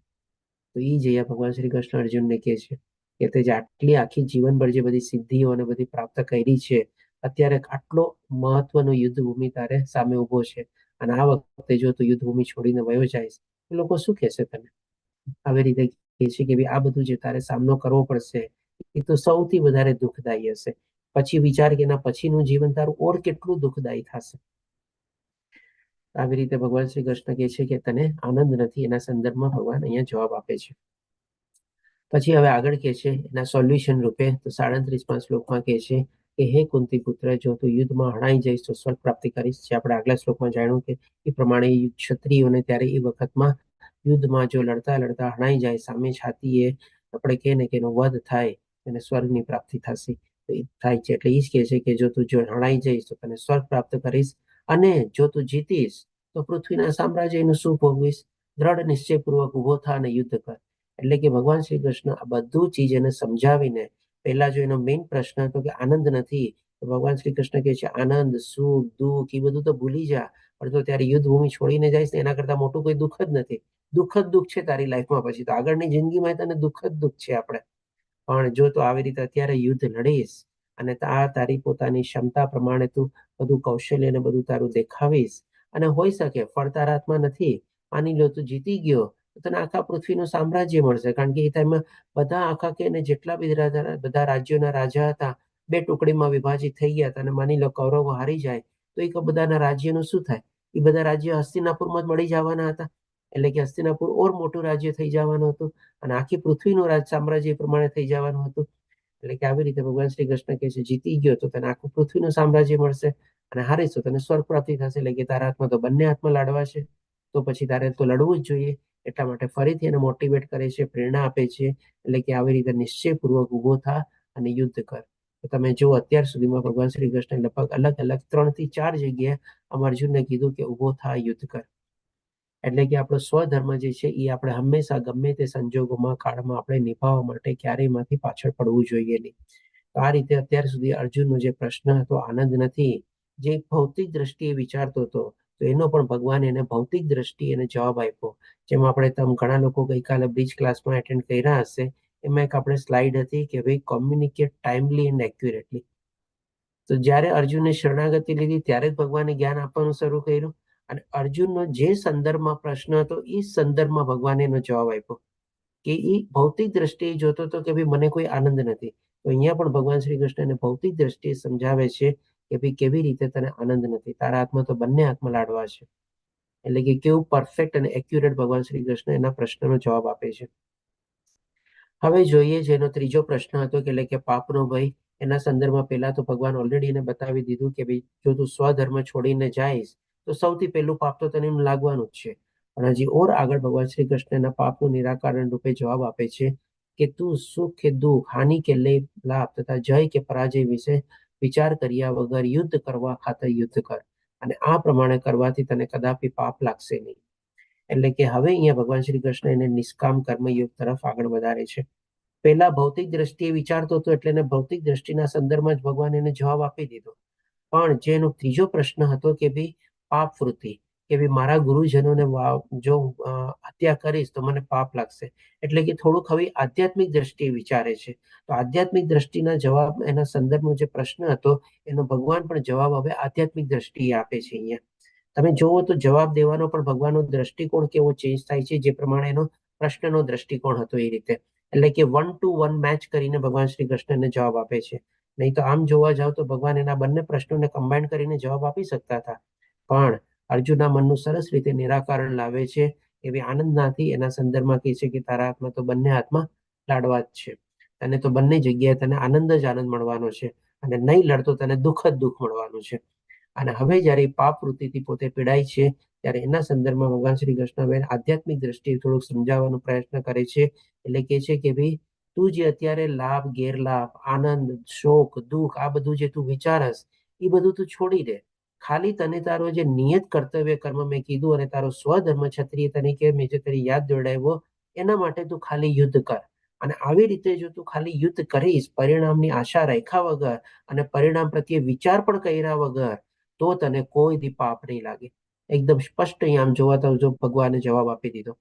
તો એ જ ભગવાન શ્રી કૃષ્ણ અર્જુનને કહે છે કે તે જે આટલી આખી જીવનભર જે બધી સિદ્ધિઓ અને બધી પ્રાપ્ત કરી છે, અત્યારે આટલો મહત્વનો યુદ્ધ ભૂમિ તારે સામે ઉભો છે અને આ વખતે જો તું યુદ્ધ ભૂમિ છોડીને વયો જાય તો લોકો શું કહેશે તને? આવી રીતે કહે છે કે આ બધું જે તારે સામનો કરવો પડશે એ તો સૌથી વધારે દુઃખદાયી હશે. પછી વિચાર કે એના પછીનું જીવન તારું ઓર કેટલું દુઃખદાયી થશે. આવી રીતે ભગવાન શ્રી કૃષ્ણ કહે છે કે તને આનંદ નથી, એના સંદર્ભમાં ભગવાન અહીંયા જવાબ આપે છે. પછી હવે આગળ કહે છે એના સોલ્યુશન રૂપે તો 37મા શ્લોકમાં કહે છે કે હે કુંતી પુત્ર, જો તું યુદ્ધમાં હણાઈ જઈશ તો સ્વર્ગ પ્રાપ્તિ કરીશ. જે આપણે આગલા શ્લોકમાં જાણ્યું કે એ પ્રમાણે ક્ષત્રિયોને ત્યારે એ વખતમાં યુદ્ધમાં જો લડતા લડતા હણાઈ જાય, સામે છાતીએ આપણે કહે ને કે એનો વધ થાય, એને સ્વર્ગની પ્રાપ્તિ થશે થાય છે. એટલે એ જ કહે છે કે જો તું હણાઈ જઈશ તો તને સ્વર્ગ પ્રાપ્ત કરીશ અને જો તું જીતીશ તો પૃથ્વીના સામ્રાજ્યનું સુખ ભોગવીશ. દ્રઢ નિશ્ચયપૂર્વક ઉભો થા અને યુદ્ધ કર. એટલે કે ભગવાન શ્રી કૃષ્ણ આ બધું ચીજ એને સમજાવીને પહેલા જો એનો મેઇન પ્રશ્ન હતો કે આનંદ નથી, તો ભગવાન શ્રી કૃષ્ણ કહે છે આનંદ, સુખ, દુઃખ એ બધું તો ભૂલી જા, પણ તો ત્યારે યુદ્ધ ભૂમિ છોડીને જઈશ ને એના કરતા મોટું કોઈ દુઃખ જ નથી. દુઃખ જ દુઃખ છે તારી લાઈફમાં, પછી તો આગળની જિંદગીમાં તને દુઃખ જ દુઃખ છે આપણે. પણ જો તું આવી રીતે અત્યારે યુદ્ધ લડીશ અને આ તારી પોતાની ક્ષમતા પ્રમાણે તું બધું કૌશલ્ય ને બધું તારું દેખાવીશ અને હોઈ શકે ફળ તારા હાથમાં નથી, માની લો તું જીતી ગયો તો તને આખા પૃથ્વીનું સામ્રાજ્ય મળશે. કારણ કે એ ટાઈમમાં બધા આખા કે જેટલા બધા રાજ્યોના રાજા હતા બે ટુકડીમાં વિભાજિત થઈ ગયા હતા અને માની લો કૌરવો હારી જાય તો એ બધાના રાજ્યનું શું થાય? એ બધા રાજ્યો હસ્તિનાપુરમાં જ મળી જવાના હતા. એટલે કે હસ્તિનાપુર ઓર મોટું રાજ્ય થઈ જવાનું હતું અને આખી પૃથ્વીનું રાજ સામ્રાજ્ય પ્રમાણે થઈ જવાનું હતું. એટલે કે આવી રીતે ભગવાન શ્રી કૃષ્ણ કહે છે જીતી ગયો તો તને આખું પૃથ્વીનું સામ્રાજ્ય મળશે અને હારીશ તો તને સ્વર્ગ પ્રાપ્તિ થશે. એટલે કે તારા હાથમાં તો બંને હાથમાં લાડવા છે, તો પછી તારે તો લડવું જ જોઈએ. એટલા માટે ફરીથી એને મોટિવેટ કરે છે, પ્રેરણા આપે છે. એટલે કે આવી રીતે નિશ્ચયપૂર્વક ઉભો થા અને યુદ્ધ કર. તો તમે જો અત્યાર સુધીમાં ભગવાન શ્રી કૃષ્ણ લગભગ અલગ અલગ 3 થી 4 જગ્યાએ અર્જુનને કીધું કે ઉભો થા, યુદ્ધ કર. એટલે કે આપણો સ્વધર્મ જે છે એ આપણે હંમેશા ગમે તે સંજોગોમાં કાળમાં આપણે નિભાવવા માટે ક્યારેયમાંથી પાછળ પડવું જોઈએ નહીં. તો આ રીતે અત્યાર સુધી અર્જુનનો જે પ્રશ્ન હતો આનંદ નથી, જે ભૌતિક દ્રષ્ટિએ વિચારતો હતો, તો એનો પણ ભગવાન એને ભૌતિક દ્રષ્ટિએ એને જવાબ આપ્યો. જેમ આપણે ઘણા લોકો ગઈકાલે બ્રિજ ક્લાસમાં એટેન્ડ કર્યા હશે, એમાં એક આપણે સ્લાઇડ હતી કે ભાઈ કોમ્યુનિકેટ ટાઈમલી એન્ડ એક્યુરેટલી. તો જ્યારે અર્જુને શરણાગતિ લીધી ત્યારે જ ભગવાને જ્ઞાન આપવાનું શરૂ કર્યું અને અર્જુનનો જે સંદર્ભમાં પ્રશ્ન હતો એ સંદર્ભમાં ભગવાને એનો જવાબ આપ્યો કે એ ભૌતિક દ્રષ્ટિએ જોતો હતો કે ભાઈ મને કોઈ આનંદ નથી. તો અહીંયા પણ ભગવાન શ્રી કૃષ્ણને ભૌતિક દ્રષ્ટિએ સમજાવે છે કે ભાઈ કેવી રીતે તને આનંદ નથી, તારા હાથમાં તો બંને હાથમાં લાડવા છે. એટલે કે કેવું પરફેક્ટ અને એક્યુરેટ ભગવાન શ્રી કૃષ્ણ એના પ્રશ્નનો જવાબ આપે છે. હવે જોઈએ જેનો ત્રીજો પ્રશ્ન હતો કે એટલે કે પાપનો ભય. એના સંદર્ભમાં પહેલા તો ભગવાન ઓલરેડી એને બતાવી દીધું કે ભાઈ જો તું સ્વધર્મ છોડીને જઈશ તો સૌથી પહેલું પાપ તો તને લાગવાનું જ છે. પણ હજી ઓર આગળ ભગવાન શ્રી કૃષ્ણ એના પાપનું નિરાકરણ રૂપે જવાબ આપે છે કે તું સુખ કે દુઃખ, હાનિ કે લાભ તથા જય કે પરાજય વિશે વિચાર કર્યા વગર યુદ્ધ કરવા ખાતર યુદ્ધ કર અને આ પ્રમાણે કરવાથી તને કદાપી પાપ લાગશે નહીં. એટલે કે હવે અહીંયા ભગવાન શ્રી કૃષ્ણ એને નિષ્કામ કર્મયોગ તરફ આગળ વધારે છે. પહેલા ભૌતિક દ્રષ્ટિએ વિચારતો હતો એટલે એને ભૌતિક દ્રષ્ટિના સંદર્ભમાં જ ભગવાન એને જવાબ આપી દીધો. પણ જે એનો ત્રીજો પ્રશ્ન હતો કે ભાઈ પાપ વૃત્તિ, કે ભાઈ મારા ગુરુજનોને જો હત્યા કરીશ તો મને પાપ લાગશે. એટલે કે થોડુંક હવે આધ્યાત્મિક દ્રષ્ટિએ વિચારે છે. તો આધ્યાત્મિક દ્રષ્ટિના જવાબ એના સંદર્ભનો જે પ્રશ્ન હતો એનો ભગવાન પણ જવાબ હવે આધ્યાત્મિક દ્રષ્ટિએ આપે છે. અહીંયા તમે જોવો તો જવાબ દેવાનો પણ ભગવાનનો દ્રષ્ટિકોણ કેવો ચેન્જ થાય છે, જે પ્રમાણે એનો પ્રશ્નનો દ્રષ્ટિકોણ હતો એ રીતે. એટલે કે 1 to 1 મેચ કરીને ભગવાન શ્રી કૃષ્ણને જવાબ આપે છે. નહીં તો આમ જોવા જાવ તો ભગવાન એના બંને પ્રશ્નોને કમ્બાઈન કરીને જવાબ આપી શકતા હતા. પણ અર્જુનના મનનું સરસ રીતે નિરાકરણ લાવે છે. એવી આનંદ નથી એના સંદર્ભમાં કહે છે કે તારા હાથમાં તો બંને હાથમાં લાડવા જ છે અને તો બંને જગ્યાએ તને આનંદ જ આનંદ મળવાનો છે અને નહીં લડતો તને દુઃખ જ દુઃખ મળવાનું છે. અને હવે જયારે પાપ વૃત્તિથી પોતે પીડાય છે ત્યારે એના સંદર્ભમાં ભગવાન શ્રી કૃષ્ણ હવે આધ્યાત્મિક દ્રષ્ટિએ થોડુંક સમજાવવાનો પ્રયત્ન કરે છે. એટલે કે છે કે ભાઈ તું જે અત્યારે લાભ, ગેરલાભ, આનંદ, શોક, દુઃખ આ બધું જે તું વિચારસ એ બધું તું છોડી દે ખાલી તને તારો જે નિયત કર્તવ્ય કર્મ મેં કીધું અને તારો સ્વધર્મ ક્ષત્રિય તરીકે મેં જે તારી યાદ જોડાવ્યો એના માટે તું ખાલી યુદ્ધ કર. અને આવી રીતે જો તું ખાલી યુદ્ધ કરીશ પરિણામની આશા રાખ્યા વગર અને પરિણામ પ્રત્યે વિચાર પણ કર્યા વગર તો તને કોઈ દી પાપ નહીં લાગે. એકદમ સ્પષ્ટ અહીંયા આમ જોવા જો ભગવાને જવાબ આપી દીધો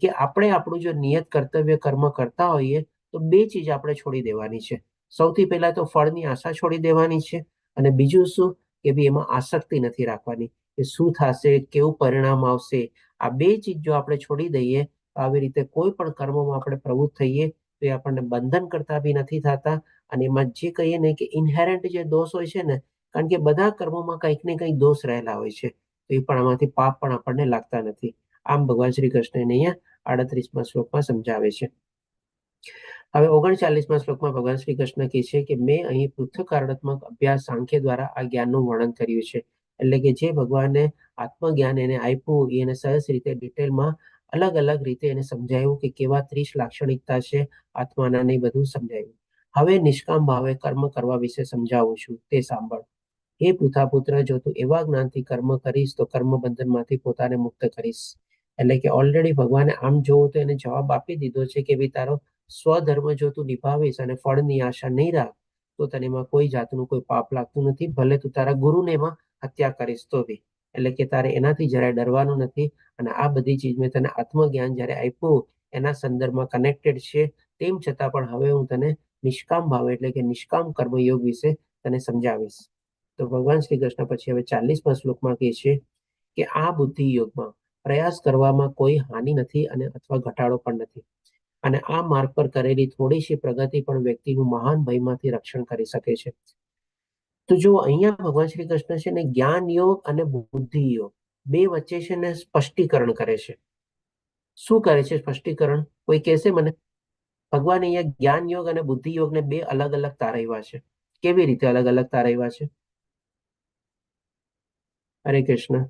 કે આપણે આપણું જો નિયત કર્તવ્ય કર્મ કરતા હોઈએ તો બે ચીજ આપણે છોડી દેવાની છે. સૌથી પહેલા તો ફળની આશા છોડી દેવાની છે અને બીજું શું કે બી એમાં આસક્તિ નથી રાખવાની કે શું થશે કેવું પરિણામ આવશે. આ બે ચીજ જો આપણે છોડી દઈએ તો આવી રીતે કોઈ પણ કર્મમાં આપણે પ્રવૃત્ત થઈએ તો એ આપણને બંધન કરતા બી નથી થતા અને એમાં જે કહીએ ને કે ઇન્હેરન્ટ જે દોષ હોય છે ને કારણ કે બધા કર્મોમાં કંઈક ને કંઈક દોષ રહેલા હોય છે તો એ પણ આમાંથી પાપ પણ આપણને લાગતા નથી. આમ ભગવાન શ્રી કૃષ્ણ અહીંયા 38મા શ્લોકમાં સમજાવે છે. હવે 39મા શ્લોકમાં ભગવાન શ્રી કૃષ્ણ કહે છે કે મેં અહીં પૃથ્થકારણાત્મક અભ્યાસ સાંખ્ય દ્વારા આ જ્ઞાનનું વર્ણન કર્યું છે. એટલે કે જે ભગવાને આત્મજ્ઞાન એને આપ્યું એને સહજ રીતે ડિટેલમાં અલગ અલગ રીતે એને સમજાયું કે કેવા 30 લાક્ષણિકતા છે આત્માના ને બધું સમજાયું. હવે નિષ્કામ ભાવે કર્મ કરવા વિશે સમજાવું છું તે સાંભળ. હે પૃથાપુત્ર જો તું એવા જ્ઞાનથી કર્મ કરીશ તો કર્મ બંધનમાંથી પોતાને મુક્ત કરીશ. એટલે કે ઓલરેડી ભગવાને આમ જોવું તો એને જવાબ આપી દીધો છે કે ભાઈ તારો સ્વધર્મ જો તું નિભાવીશ અને ફળની આશા નહીં રાખ તો તને એમાં કોઈ જાતનું કોઈ પાપ લાગતું નથી. ભલે તું તારા ગુરુને એમાં હત્યા કરીશ તો બી. એટલે કે તારે એનાથી જરાય ડરવાનું નથી અને આ બધી ચીજ મેં તને આત્મજ્ઞાન જ્યારે આપ્યું એના સંદર્ભમાં કનેક્ટેડ છે. તેમ છતાં પણ હવે હું તને નિષ્કામ ભાવે એટલે કે નિષ્કામ કર્મયોગ વિશે તને સમજાવીશ. તો ભગવાન શ્રી કૃષ્ણ પછી હવે 40મા શ્લોકમાં કહે છે કે આ બુદ્ધિ યોગમાં પ્રયાસ કરવામાં કોઈ હાનિ નથી અને અથવા ઘટાડો પણ નથી અને આ માર્ગ પર કરેલી થોડીશી પ્રગતિ પણ વ્યક્તિનું મહાન ભયમાંથી રક્ષણ કરી શકે છે. તો જો અહીંયા ભગવાન શ્રી કૃષ્ણ છે ને જ્ઞાન યોગ અને બુદ્ધિ યોગ બે વચ્ચે છે ને સ્પષ્ટીકરણ કરે છે. શું કરે છે સ્પષ્ટીકરણ? કોઈ કહેશે મને? ભગવાન અહીંયા જ્ઞાન યોગ અને બુદ્ધિ યોગને બે અલગ અલગ તારવ્યા છે. કેવી રીતે અલગ અલગ તારવ્યા છે? હરે કૃષ્ણ.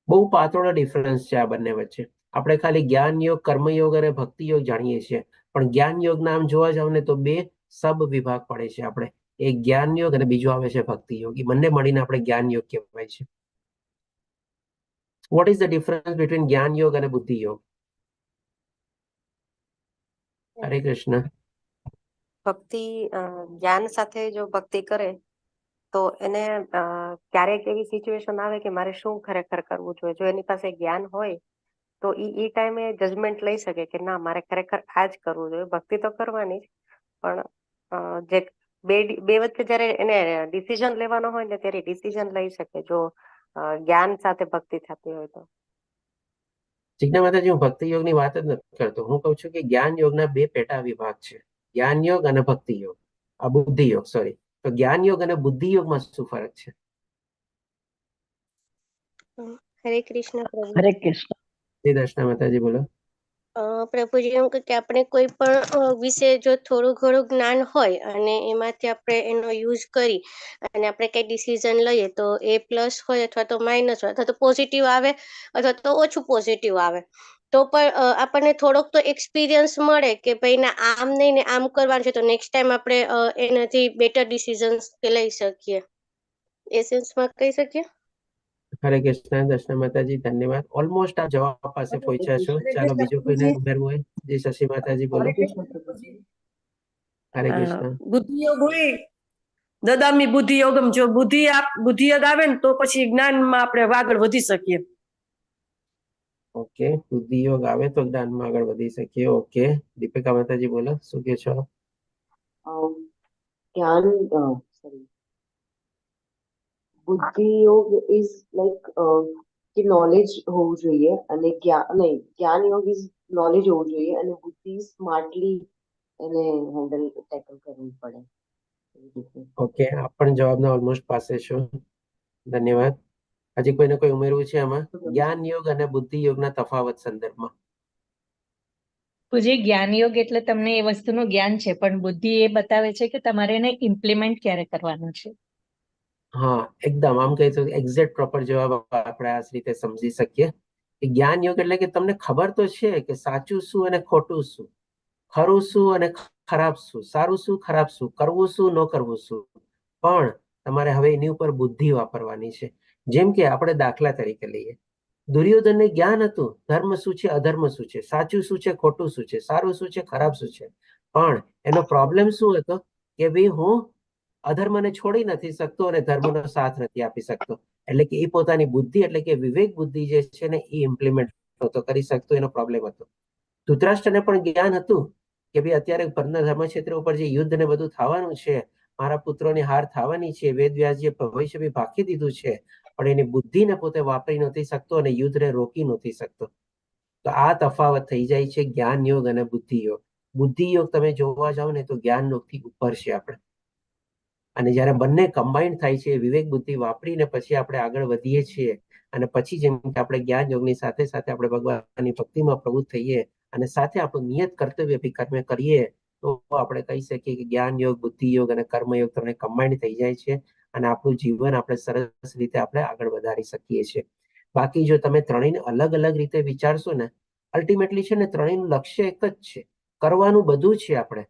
બહુ પાતળો ડિફરન્સ છે આ બંને વચ્ચે. આપણે ખાલી જ્ઞાન યોગ કર્મયોગ અને ભક્તિ યોગ જાણીએ છીએ પણ જ્ઞાન યોગ નામ જોવા જાવ ને તો બે સબ વિભાગ પડે છે. આપણે એક જ્ઞાન યોગ અને બીજો આવે છે ભક્તિ યોગ. એ બંને મળીને આપણે જ્ઞાન યોગ કહેવાય છે. What is the difference between જ્ઞાન યોગ અને બુદ્ધિ યોગ? હરે કૃષ્ણ. ભક્તિ જ્ઞાન સાથે જો ભક્તિ કરે તો એને ક્યારેક એવી સિચ્યુએશન આવે કે મારે શું ખરેખર કરવું જોઈએ. જો એની પાસે જ્ઞાન હોય તો એ ટાઈમે જજમેન્ટ લઈ શકે કે ના મારે ખરેખર આ જ કરવું જોઈએ. ભક્તિ તો કરવાની જ પણ જે બે વચ્ચે જ્યારે એને ડિસિઝન લેવાનો હોય ને ત્યારે ડિસિઝન લઈ શકે જો જ્ઞાન સાથે ભક્તિ થતી હોય તો. જિજ્ઞા માતાજી હું ભક્તિ યોગની વાત જ નથી કરતો. હું કહું છું કે જ્ઞાન યોગના બે પેટા વિભાગ છે, જ્ઞાન યોગ અને ભક્તિ યોગ. આ બુદ્ધિ યોગ સોરી. તો જ્ઞાન યોગ અને બુદ્ધિ યોગમાં શું ફરક છે? હરે કૃષ્ણ પ્રભુ. હરે કૃષ્ણ. જય દર્શના માતાજી બોલો. પ્રભુજી એમ કે આપણે કોઈ પણ વિશે જો થોડું ઘણું જ્ઞાન હોય અને એમાંથી આપણે એનો યુઝ કરી અને આપણે કઈ ડિસિઝન લઈએ તો એ પ્લસ હોય અથવા તો માઇનસ હોય અથવા તો પોઝિટિવ આવે અથવા તો ઓછું પોઝિટિવ આવે તો પણ આપણને થોડોક તો એક્સપિરિયન્સ મળે કે ભાઈ ના આમ નહીં ને આમ કરવાનું છે તો નેક્સ્ટ ટાઈમ આપણે એનાથી બેટર ડિસિઝન્સ લઈ શકીએ. એ સેન્સમાં કહી શકીએ. હરે કૃષ્ણ દર્શના માતાજી ધન્યવાદ. ઓલમોસ્ટ આ જવાબ પાસે પહોંચ્યા છો. ચાલો બીજો કોઈને ઉમેરવું હોય? જય શશી માતાજી બોલો. હરે કૃષ્ણ. બુદ્ધિ યોગ હોય દદામી બુદ્ધિ યોગમ. જો બુદ્ધિ યોગ આવે ને તો પછી જ્ઞાનમાં આપણે આગળ વધી શકીએ. ઓકે, બુદ્ધિ યોગ આવે તો જ્ઞાનમાં આગળ વધી શકીએ. ઓકે, દીપિકા માતાજી બોલો શું કહે છો? જ્ઞાન બુદ્ધિ યોગ ઇઝ લાઈક કે નોલેજ હોવું જોઈએ અને જ્ઞાન યોગ ઇઝ નોલેજ હોવું જોઈએ અને બુદ્ધિ સ્માર્ટલી એને હેન્ડલ ટેકલ કરવું પડે. ઓકે, આપ પણ જવાબના ઓલમોસ્ટ પાસે છો. ધન્યવાદ. હજી કોઈને કોઈ ઉમેરવું છે આમાં? જ્ઞાન યોગ અને બુદ્ધિ યોગના તફાવત સંદર્ભમાં. પૂજી જ્ઞાન યોગ એટલે તમને એ વસ્તુનું જ્ઞાન છે પણ બુદ્ધિ એ બતાવે છે કે તમારે એને ઇમ્પ્લિમેન્ટ ક્યારે કરવાનું છે. હા, એકદમ આમ કહી તો એક્ઝેક્ટ પ્રોપર જવાબ આપણે આ રીતે સમજી શકીએ કે જ્ઞાન યોગ એટલે કે તમને ખબર તો છે કે સાચું શું અને ખોટું શું, ખરું શું અને ખરાબ શું, સારું શું ખરાબ શું, કરવું શું ન કરવું શું, પણ તમારે હવે એની ઉપર બુદ્ધિ વાપરવાની છે. જેમ કે આપણે દાખલા તરીકે લઈએ, દુર્યોધનને જ્ઞાન હતું ધર્મ શું છે, અધર્મ શું છે, સાચું શું છે, ખોટું શું છે, સારું શું છે, ખરાબ શું છે. પણ એનો પ્રોબ્લેમ શું હતો કે ભાઈ હું અધર્મને છોડી નથી શકતો અને ધર્મનો સાથ નથી આપી શકતો. એટલે કે એ પોતાની બુદ્ધિ એટલે કે વિવેક બુદ્ધિ જે છે ને એ ઇમ્પ્લિમેન્ટ નહોતો કરી શકતો, એનો પ્રોબ્લેમ હતો. ધૃતરાષ્ટ્રને પણ જ્ઞાન હતું કે ભાઈ અત્યારે ધર્મક્ષેત્ર ઉપર જે યુદ્ધ ને બધું થવાનું છે, મારા પુત્રોની હાર થવાની છે, વેદવ્યાસજીએ ભવિષ્ય બી ભાકી દીધું છે, પણ એની બુદ્ધિને પોતે વાપરી નથી શકતો અને યુદ્ધને રોકી નથી શકતો. તો આ તફાવત થઈ જાય છે જ્ઞાન યોગ અને બુદ્ધિ યોગ. બુદ્ધિ યોગ તમે જોવા જાઓ ને તો જ્ઞાન યોગથી ઉપર છે આપણે. અને જ્યારે બંને કમ્બાઈન્ડ થાય છે, વિવેક બુદ્ધિ વાપરીને પછી આપણે આગળ વધીએ છીએ અને પછી જેમ કે આપણે જ્ઞાન યોગની સાથે સાથે આપણે ભગવાનની ભક્તિમાં પ્રવૃત્ત થઈએ અને સાથે આપણું નિયત કર્તવ્ય બી કર્મ કરીએ તો આપણે કહી શકીએ કે જ્ઞાન યોગ, બુદ્ધિ યોગ અને કર્મયોગ તમને કમ્બાઈન્ડ થઈ જાય છે અને આપણું જીવન આપણે સરસ રીતે આપણે આગળ વધારી શકીએ છીએ. બાકી જો તમે ત્રણેયને અલગ અલગ રીતે વિચારશો ને, અલ્ટિમેટલી છે ને ત્રણેયનું લક્ષ્ય એક જ છે, કરવાનું બધું છે. આપણે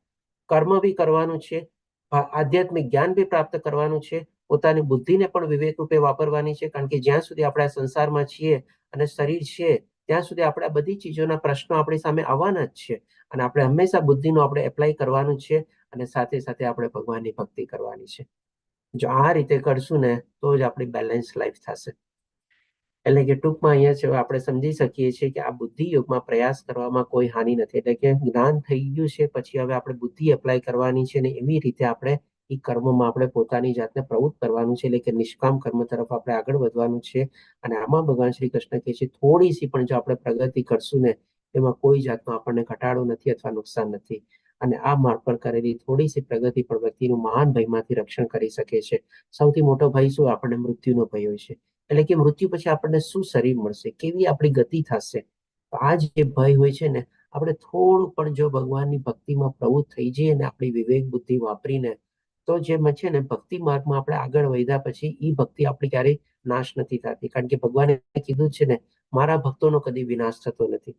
કર્મ બી કરવાનું છે, આધ્યાત્મિક જ્ઞાન બી પ્રાપ્ત કરવાનું છે, પોતાની બુદ્ધિને પણ વિવેક રૂપે વાપરવાની છે. કારણ કે જ્યાં સુધી આપણે આ સંસારમાં છીએ અને શરીર છે ત્યાં સુધી આપણે આ બધી ચીજોના પ્રશ્નો આપણી સામે આવવાના જ છે અને આપણે હંમેશા બુદ્ધિનો આપણે એપ્લાય કરવાનું છે અને સાથે સાથે આપણે ભગવાનની ભક્તિ કરવાની છે. જો આ રીતે કરશું ને તો જ આપણી બેલેન્સ લાઈફ થશે. એટલે કે ટૂંકમાં અહીંયા છે આપણે સમજી શકીએ છીએ કે આ બુદ્ધિ યોગમાં પ્રયાસ કરવામાં કોઈ હાનિ નથી. એટલે કે જ્ઞાન થઈ ગયું છે પછી હવે આપણે બુદ્ધિ એપ્લાય કરવાની છે ને એવી રીતે આપણે એ કર્મમાં આપણે પોતાની જાતને પ્રવૃત્ત કરવાનું છે. એટલે કે નિષ્કામ કર્મ તરફ આપણે આગળ વધવાનું છે. અને આમાં ભગવાન શ્રી કૃષ્ણ કહે છે થોડી સી પણ જો આપણે પ્રગતિ કરશું ને એમાં કોઈ જાતનો આપણને ઘટાડો નથી અથવા નુકસાન નથી. અને આ માર્ગ પર કરેલી થોડી સી પ્રગતિ પણ વ્યક્તિનું મહાન ભયમાંથી રક્ષણ કરી શકે છે. સૌથી મોટો ભય શું? આપણને મૃત્યુનો ભય હોય છે. એટલે કે મૃત્યુ પછી આપણને શું શરીર મળશે, કેવી આપણી ગતિ થશે. આ જે ભય હોય છે ને, આપણે થોડું પણ જો ભગવાનની ભક્તિમાં પ્રવૃત્ત થઈ જઈએ ને આપણી વિવેક બુદ્ધિ વાપરીને તો જે છે ને ભક્તિ માર્ગમાં આપણે આગળ વધ્યા પછી એ ભક્તિ આપણી ક્યારેય નાશ નથી થતી. કારણ કે ભગવાને કીધું છે ને મારા ભક્તોનો કદી વિનાશ થતો નથી.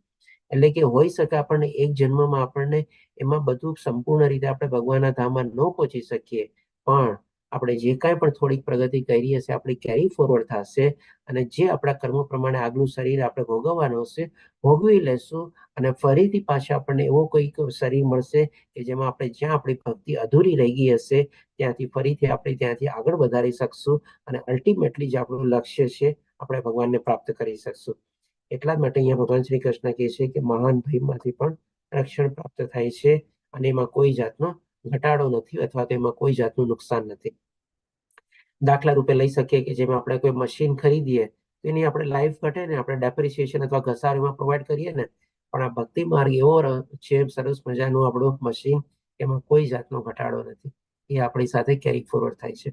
એટલે કે હોઈ શકે આપણને એક જન્મમાં આપણને એમાં બધું સંપૂર્ણ રીતે આપણે ભગવાનના ધામમાં ન પહોંચી શકીએ, પણ આપણે જે કાંઈ પણ થોડીક પ્રગતિ કરી હશે આપણી કેરી ફોરવર્ડ થશે અને જે આપણા કર્મ પ્રમાણે આગલું શરીર આપણે ભોગવવાનું હશે ભોગવી લેશું અને ફરીથી પાછા આપણને એવો કોઈક શરીર મળશે કે જેમાં આપણે જ્યાં આપણી ભક્તિ અધૂરી રહી ગઈ હશે ત્યાંથી ફરીથી આપણે ત્યાંથી આગળ વધારી શકશું અને અલ્ટિમેટલી જે આપણું લક્ષ્ય છે આપણે ભગવાનને પ્રાપ્ત કરી શકશું. એટલા જ માટે અહીંયા ભગવાન શ્રી કૃષ્ણ કહે છે કે મહાન ભયમાંથી પણ રક્ષણ પ્રાપ્ત થાય છે અને એમાં કોઈ જાતનો ઘટાડો નથી અથવા તો એમાં કોઈ જાતનું નુકસાન નથી. દાખલા રૂપે લઈ શકીએ કે જેમાં આપણે કોઈ મશીન ખરીદીએ તો એની આપણે લાઈફ ઘટે ને આપણે ડેપ્રિસિએશન અથવા ઘસારોમાં પ્રોવાઈડ કરીએ ને, પણ આ ભક્તિ માર્ગ એવો છે સરસ મજાનું આપણું મશીન, એમાં કોઈ જાતનો ઘટાડો નથી, એ આપણી સાથે કેરી ફોરવર્ડ થાય છે.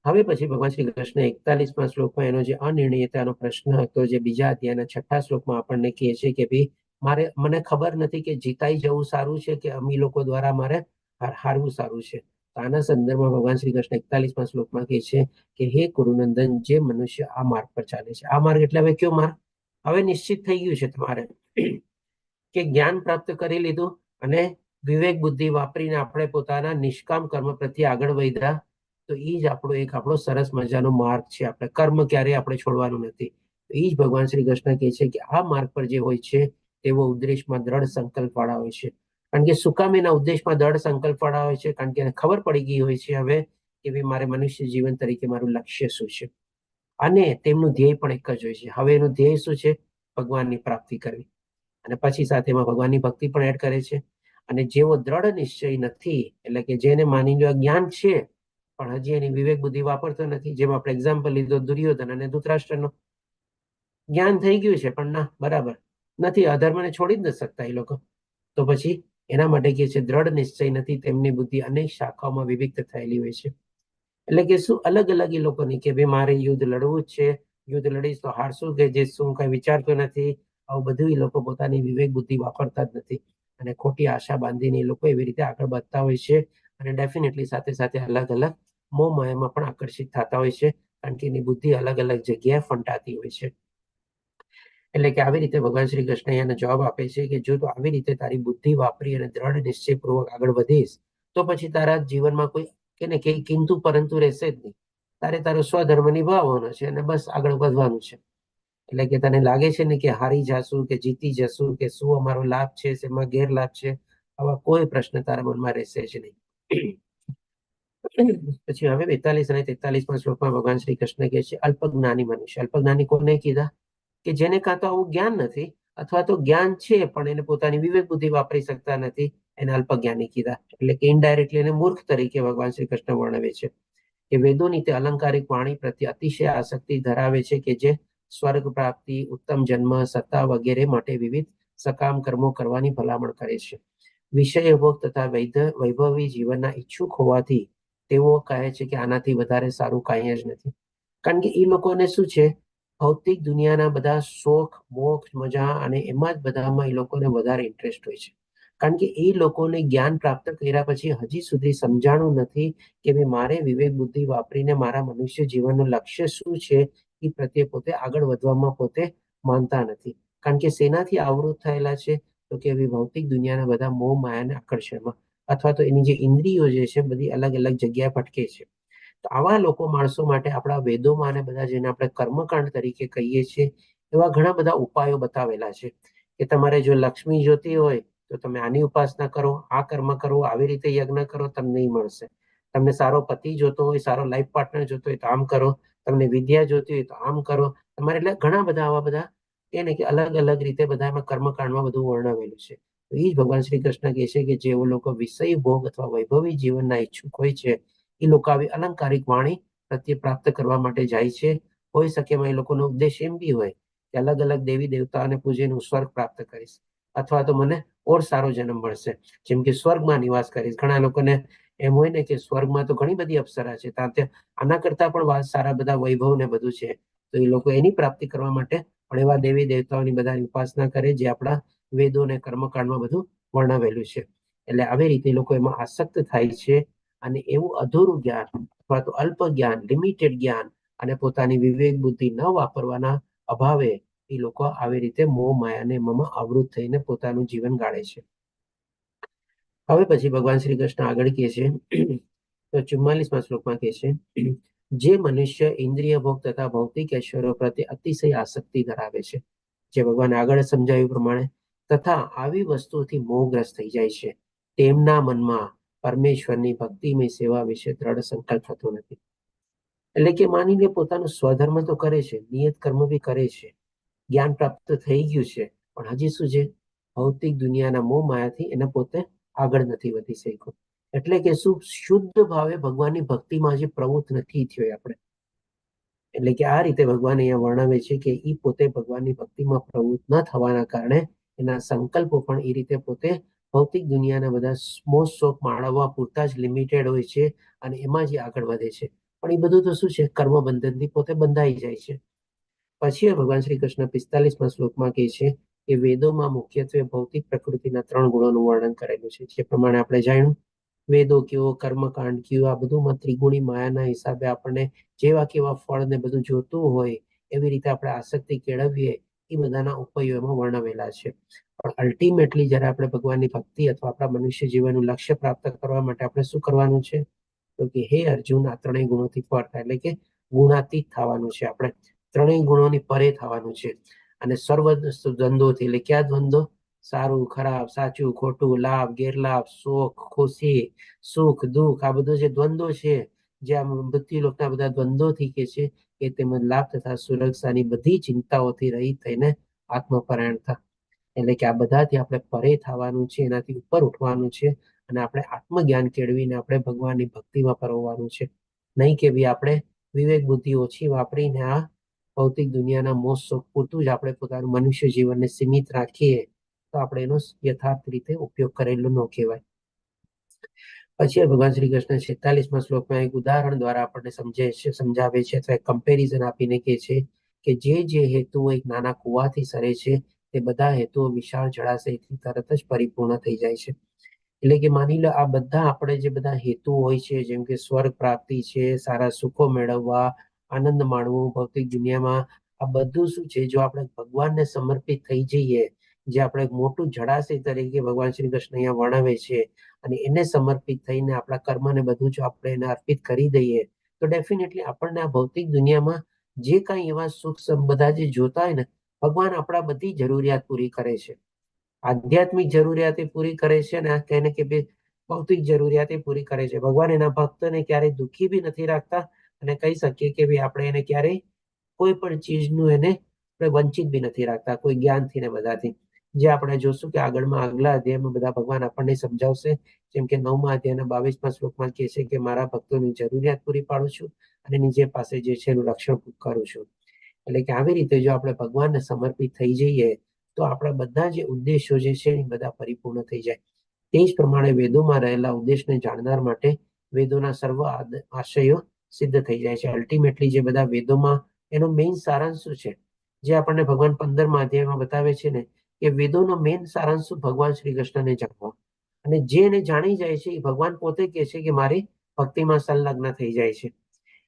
હવે પછી ભગવાન શ્રી કૃષ્ણ 41મા શ્લોકમાં એનો જે અનિર્ણયતાનો પ્રશ્ન હતો જે બીજા અધ્યાયના 6થા શ્લોકમાં આપણને કહે છે કે ભાઈ મને ખબર નથી કે જીતાઈ જવું સારું છે કે અમી લોકો દ્વારા મારે હારવું સારું છે. આના સંદર્ભમાં ભગવાન શ્રી કૃષ્ણ 41મા શ્લોકમાં કહે છે કે હે કુરુનંદન, જે મનુષ્ય આ માર્ગ પર ચાલે છે, આ માર્ગ એટલે હવે કયો માર્ગ? હવે નિશ્ચિત થઈ ગયું છે તમારે કે જ્ઞાન પ્રાપ્ત કરી લીધું અને વિવેક બુદ્ધિ વાપરીને આપણે પોતાના નિષ્કામ કર્મ પ્રત્યે આગળ વધ્યા, તો એ જ આપણો સરસ મજાનો માર્ગ છે. આપણે કર્મ ક્યારેય આપણે છોડવાનું નથી. એ જ ભગવાન શ્રી કૃષ્ણ કહે છે કે આ માર્ગ પર જે હોય છે તેવો ઉદ્દેશમાં દ્રઢ સંકલ્પ વાળા હોય છે. કારણ કે સુકામ એના ઉદ્દેશમાં દ્રઢ સંકલ્પ વાળા હોય છે, કારણ કે એને ખબર પડી ગઈ હોય છે હવે કે ભાઈ મારે મનુષ્ય જીવન તરીકે મારું લક્ષ્ય શું છે અને તેમનું ધ્યેય પણ એક જ હોય છે. હવે એનું ધ્યેય શું છે? ભગવાનની પ્રાપ્તિ કરવી. અને પછી સાથે એમાં ભગવાનની ભક્તિ પણ એડ કરે છે. અને જેવો દ્રઢ નિશ્ચય નથી, એટલે કે જેને માની લો જ્ઞાન છે પણ હજી એની વિવેક બુદ્ધિ વાપરતો નથી, જેમ આપણે એક્ઝામ્પલ લીધો દુર્યોધન અને ધૃતરાષ્ટ્રનો, જ્ઞાન થઈ ગયું છે પણ ના બરાબર નથી, અધર્મને છોડી જ નથી શકતા એ લોકો, તો પછી એના માટે કે છે દ્રઢ નિશ્ચય નથી, તેમની બુદ્ધિ અનેક શાખાઓમાં વિવિક્ત થયેલી હોય છે. એટલે કે શું અલગ અલગ એ લોકોની કે ભાઈ મારે યુદ્ધ લડવું જ છે, યુદ્ધ લડીશ તો હારશું કે જે શું કઈ વિચારતો નથી, આવું બધું એ લોકો પોતાની વિવેક બુદ્ધિ વાપરતા જ નથી અને ખોટી આશા બાંધીને એ લોકો એવી રીતે આગળ વધતા હોય છે અને ડેફિનેટલી સાથે સાથે અલગ અલગ મોહ માયામાં પણ આકર્ષિત થતા હોય છે, કારણ કે એની બુદ્ધિ અલગ અલગ જગ્યાએ ફંટાતી હોય છે. એટલે કે આવી રીતે ભગવાન શ્રી કૃષ્ણ એને જવાબ આપે છે કે જો તું આવી રીતે તારી બુદ્ધિ વાપરી અને દ્રઢ નિશ્ચયપૂર્વક આગળ વધીશ તો પછી તારા જીવનમાં કોઈ કે ને કે કિંતુ પરંતુ રહેશે જ નહીં. તારે તારો સ્વધર્મ નિભાવવાનો છે અને બસ આગળ વધવાનું છે. એટલે કે તને લાગે છે ને કે હારી જાશું કે જીતી જશું કે શું અમારો લાભ છે શેમાં ગેરલાભ છે, આવા કોઈ પ્રશ્ન તારા મનમાં રહેશે જ નહીં. પછી હવે 42 અને 43માં શ્લોકમાં ભગવાન શ્રી કૃષ્ણ કહે છે અલ્પજ્ઞાની મનુષ્ય. અલ્પજ્ઞાની કોને કીધા? કે જેને કાં તો આવું જ્ઞાન નથી અથવા તો જ્ઞાન છે પણ એને પોતાની વિવેક બુદ્ધિ વાપરી શકતા નથી, એને અલ્પજ્ઞાની કીધા. એટલે કે ઇનડાયરેક્ટલી એને મૂર્ખ તરીકે ભગવાન શ્રી કૃષ્ણ વર્ણવે છે કે વેદોની તે અલંકારિક વાણી પ્રત્યે અતિશય આસક્તિ ધરાવે છે કે જે સ્વર્ગ પ્રાપ્તિ, ઉત્તમ જન્મ, સત્તા વગેરે માટે વિવિધ સકામ કર્મો કરવાની ભલામણ કરે છે. વિષય ભોગ તથા વૈભવી જીવનના ઈચ્છુક હોવાથી તેઓ કહે છે કે આનાથી વધારે સારું કાંઈ જ નથી. કારણ કે એ લોકોને શું છે, ભૌતિક દુનિયાના બધા શોખ, મોક્ષ, મજા અને એમાં જ બધામાં એ લોકોને વધારે ઇન્ટરેસ્ટ હોય છે. કારણ કે એ લોકોને જ્ઞાન પ્રાપ્ત કર્યા પછી હજી સુધી સમજાણું નથી કે ભાઈ મારે વિવેક બુદ્ધિ વાપરીને મારા મનુષ્ય જીવનનું લક્ષ્ય શું છે એ પ્રત્યે પોતે આગળ વધવામાં પોતે માનતા નથી. કારણ કે શેનાથી આવૃત થયેલા છે? તો કે ભૌતિક દુનિયાના બધા મોહ માયાના આકર્ષણમાં, અથવા તો એની જે ઇન્દ્રિયો જે છે બધી અલગ અલગ જગ્યાએ ભટકે છે. તો આવા લોકો માણસો માટે આપણા વેદોમાં અને બધા જેને આપણે કર્મકાંડ તરીકે કહીએ છીએ એવા ઘણા બધા ઉપાયો બતાવેલા છે કે તમારે જો લક્ષ્મી જોતી હોય તો તમે આની ઉપાસના કરો, આ કર્મ કરો, આવી રીતે યજ્ઞ કરો, તમને ઈ મળશે. તમને સારો પતિ જોતો હોય, સારો લાઈફ પાર્ટનર જોતો હોય તો આમ કરો, તમને વિદ્યા જોતી હોય તો આમ કરો. તમારે એટલે ઘણા બધા આવા બધા એને કે અલગ અલગ રીતે બધા એમાં કર્મકાંડમાં બધું વર્ણવેલું છે. તો એ જ ભગવાન શ્રી કૃષ્ણ કહે છે કે જેઓ લોકો વિષય ભોગ અથવા વૈભવી જીવનના ઈચ્છુક હોય છે એ લોકો આવી અલંકારિક વાણી પ્રત્યે પ્રાપ્ત કરવા માટે જાય છે. હોઈ શકે એમાં એ લોકોનો ઉદ્દેશ એમ બી હોય કે અલગ અલગ દેવી દેવતાઓને પૂજીને હું સ્વર્ગ પ્રાપ્ત કરીશ, અથવા તો મને ઓર સારો જન્મ મળશે, જેમ કે સ્વર્ગમાં નિવાસ કરીશ. ઘણા લોકોને એમ હોય ને કે સ્વર્ગમાં તો ઘણી બધી અપ્સરા છે, ત્યાં આના કરતા પણ સારા બધા વૈભવ ને બધું છે. તો એ લોકો એની પ્રાપ્તિ કરવા માટે પણ એવા દેવી દેવતાઓની બધાની ઉપાસના કરે જે આપણા વેદો અને કર્મકાંડમાં બધું વર્ણવેલું છે. એટલે આવી રીતે લોકો એમાં આસક્ત થાય છે અને એવું અધૂરું જ્ઞાન અથવા તો અલ્પ જ્ઞાન, લિમિટેડ જ્ઞાન અને પોતાની વિવેક બુદ્ધિ ન વાપરવાના અભાવે એ લોકો આવી રીતે મોહ માયાને એમાં આવૃત થઈને પોતાનું જીવન ગાળે છે. હવે પછી ભગવાન શ્રી કૃષ્ણ આગળ કહે છે તો 44માં શ્લોકમાં કહે છે જે મનુષ્ય ઇન્દ્રિય ભોગ તથા ભૌતિક ઐશ્વર્યો પ્રત્યે અતિશય આસક્તિ ધરાવે છે, જે ભગવાને આગળ સમજાવ્યું પ્રમાણે, તથા આવી વસ્તુઓથી મોહગ્રસ્ત થઈ જાય છે, તેમના મનમાં પરમેશ્વરની ભક્તિમય સેવા વિશે દ્રઢ સંકલ્પ થતો નથી. એટલે કે માની લે પોતાનું સ્વધર્મ તો કરે છે, નિયત કર્મ બી કરે છે, જ્ઞાન પ્રાપ્ત થઈ ગયું છે, પણ હજી શું છે, ભૌતિક દુનિયાના મોહ માયાથી એને પોતે આગળ નથી વધી શક્યો. એટલે કે શું, શુદ્ધ ભાવે ભગવાનની ભક્તિમાં હજી પ્રવૃત્ત નથી થયો આપણે. એટલે કે આ રીતે ભગવાન અહીંયા વર્ણવે છે કે એ પોતે ભગવાનની ભક્તિમાં પ્રવૃત્ત ન થવાના કારણે એના સંકલ્પો પણ એ રીતે પોતે ભૌતિક દુનિયાના બધા મોહ શોખ માણવા પૂરતા જ લિમિટેડ હોય છે અને એમાં જ આગળ વધે છે. પણ એ બધું તો શું છે, કર્મ બંધનથી પોતે બંધાઈ જાય છે. પછી ભગવાન શ્રી કૃષ્ણ 45માં શ્લોકમાં કહે છે કે વેદોમાં મુખ્યત્વે ભૌતિક પ્રકૃતિના 3 ગુણોનું વર્ણન કરેલું છે. જે પ્રમાણે આપણે જાણ્યું, વેદો કયો, કર્મકાંડ કયો, આ બધુંમાં ત્રિગુણી માયાના હિસાબે આપણને જેવા કેવા ફળ ને બધું જોતું હોય એવી રીતે આપણે આસક્તિ કેળવીએ, એ બધાના ઉપાયો એમાં વર્ણવેલા છે. પણ અલ્ટિમેટલી જ્યારે આપણે ભગવાનની ભક્તિ અથવા આપણા મનુષ્ય જીવનનું લક્ષ્ય પ્રાપ્ત કરવા માટે આપણે શું કરવાનું છે? તો કે હે અર્જુન, આ 3 ગુણોથી પર થાય, એટલે કે ગુણાતીત થવાનું છે. આપણે 3 ગુણોની પરે થવાનું છે. અને સર્વ દ્વંદ્વોથી, એટલે ક્યાં દ્વંદ્વો? સારું, ખરાબ, સાચું, ખોટું, લાભ, ગેરલાભ, શોખ, ખુશી, સુખ, દુઃખ, આ બધું જે દ્વંદ્વો છે, જે આ મૃત્યુ લોકના બધા દ્વંદ્વોથી કે છે કે તેમજ લાભ તથા સુરક્ષાની બધી ચિંતાઓથી રહિત થઈને આત્મપરાયણ થા. એટલે કે આ બધાથી આપણે પરે થવાનું છે, એનાથી ઉપર ઉઠવાનું છે અને આપણે આત્મજ્ઞાન કેળવીને આપણે ભગવાનની ભક્તિમાં પરવવાનું છે. નહીં કે બી આપણે વિવેક બુદ્ધિ ઓછી વાપરીને આ ભૌતિક દુનિયાના મોહ શોખ પૂરતું જ આપણે પોતાનું મનુષ્ય જીવનને સીમિત રાખીએ તો આપણે એનો યથાર્થ રીતે ઉપયોગ કરેલો ન કહેવાય. પછી ભગવાન શ્રી કૃષ્ણ 46માં શ્લોકમાં એક ઉદાહરણ દ્વારા આપણને સમજાવે છે અથવા કમ્પેરિઝન આપીને કહે છે કે જે હેતુઓ એક નાના કુવાથી સરે છે તે બધા હેતુઓ વિશાળ જળાશયથી તરત જ પરિપૂર્ણ થઈ જાય છે. એટલે કે માની લો આ બધા આપણે જે બધા હેતુ હોય છે, જેમ કે સ્વર્ગ પ્રાપ્તિ છે, સારા સુખો મેળવવા, આનંદ માણવું ભૌતિક દુનિયામાં, આ બધું શું છે, જો આપણે ભગવાનને સમર્પિત થઈ જઈએ જે આપણે એક મોટું જળાશય તરીકે ભગવાન શ્રી કૃષ્ણ અહીંયા વર્ણવે છે, અને એને સમર્પિત થઈને આપણા કર્મને બધું જો આપણે એને અર્પિત કરી દઈએ તો ડેફિનેટલી આપણને આ ભૌતિક દુનિયામાં જે કાંઈ એવા સુખ બધા જે જોતા હોય ને, ભગવાન આપણા બધી જરૂરિયાત પૂરી કરે છે. આધ્યાત્મિક જરૂરિયાત પૂરી કરે છે, અને આ કહેને કે ભૌતિક જરૂરિયાત પૂરી કરે છે. ભગવાન એના ભક્તને ક્યારેય દુઃખી બી નથી રાખતા, અને કહી શકીએ કે ભાઈ આપણે એને ક્યારેય કોઈ પણ ચીજનું એને આપણે વંચિત બી નથી રાખતા, કોઈ જ્ઞાનથી ને બધાથી. જે આપણે જોશું કે આગળના અધ્યાયમાં બધા ભગવાન આપણને સમજાવશે, જેમ કે 9મા અધ્યાયના 22મા શ્લોકમાં કહે છે કે મારા ભક્તોની જરૂરિયાત પૂરી પાડું છું અને નીચે પાસે જે છે એનું રક્ષણ કરું છું. એટલે કે આવી રીતે જો આપણે ભગવાનને સમર્પિત થઈ જઈએ તો આપણા બધા જે ઉદ્દેશો જે છે એ બધા પરિપૂર્ણ થઈ જાય. તે જ પ્રમાણે વેદોમાં રહેલા ઉદ્દેશને જાણનાર માટે વેદોના સર્વ આશયો સિદ્ધ થઈ જાય છે. અલ્ટિમેટલી જે બધા વેદોમાં એનો મેઇન સારાંશ શું છે, જે આપણને ભગવાન 15મા અધ્યાયમાં બતાવે છે ને, કે વેદોનો મેઇન સારાંશ ભગવાન શ્રી કૃષ્ણને જાણવા, અને જે એને જાણી જાય છે એ ભગવાન પોતે કહે છે કે મારી ભક્તિમાં સંલગ્ન થઈ જાય છે.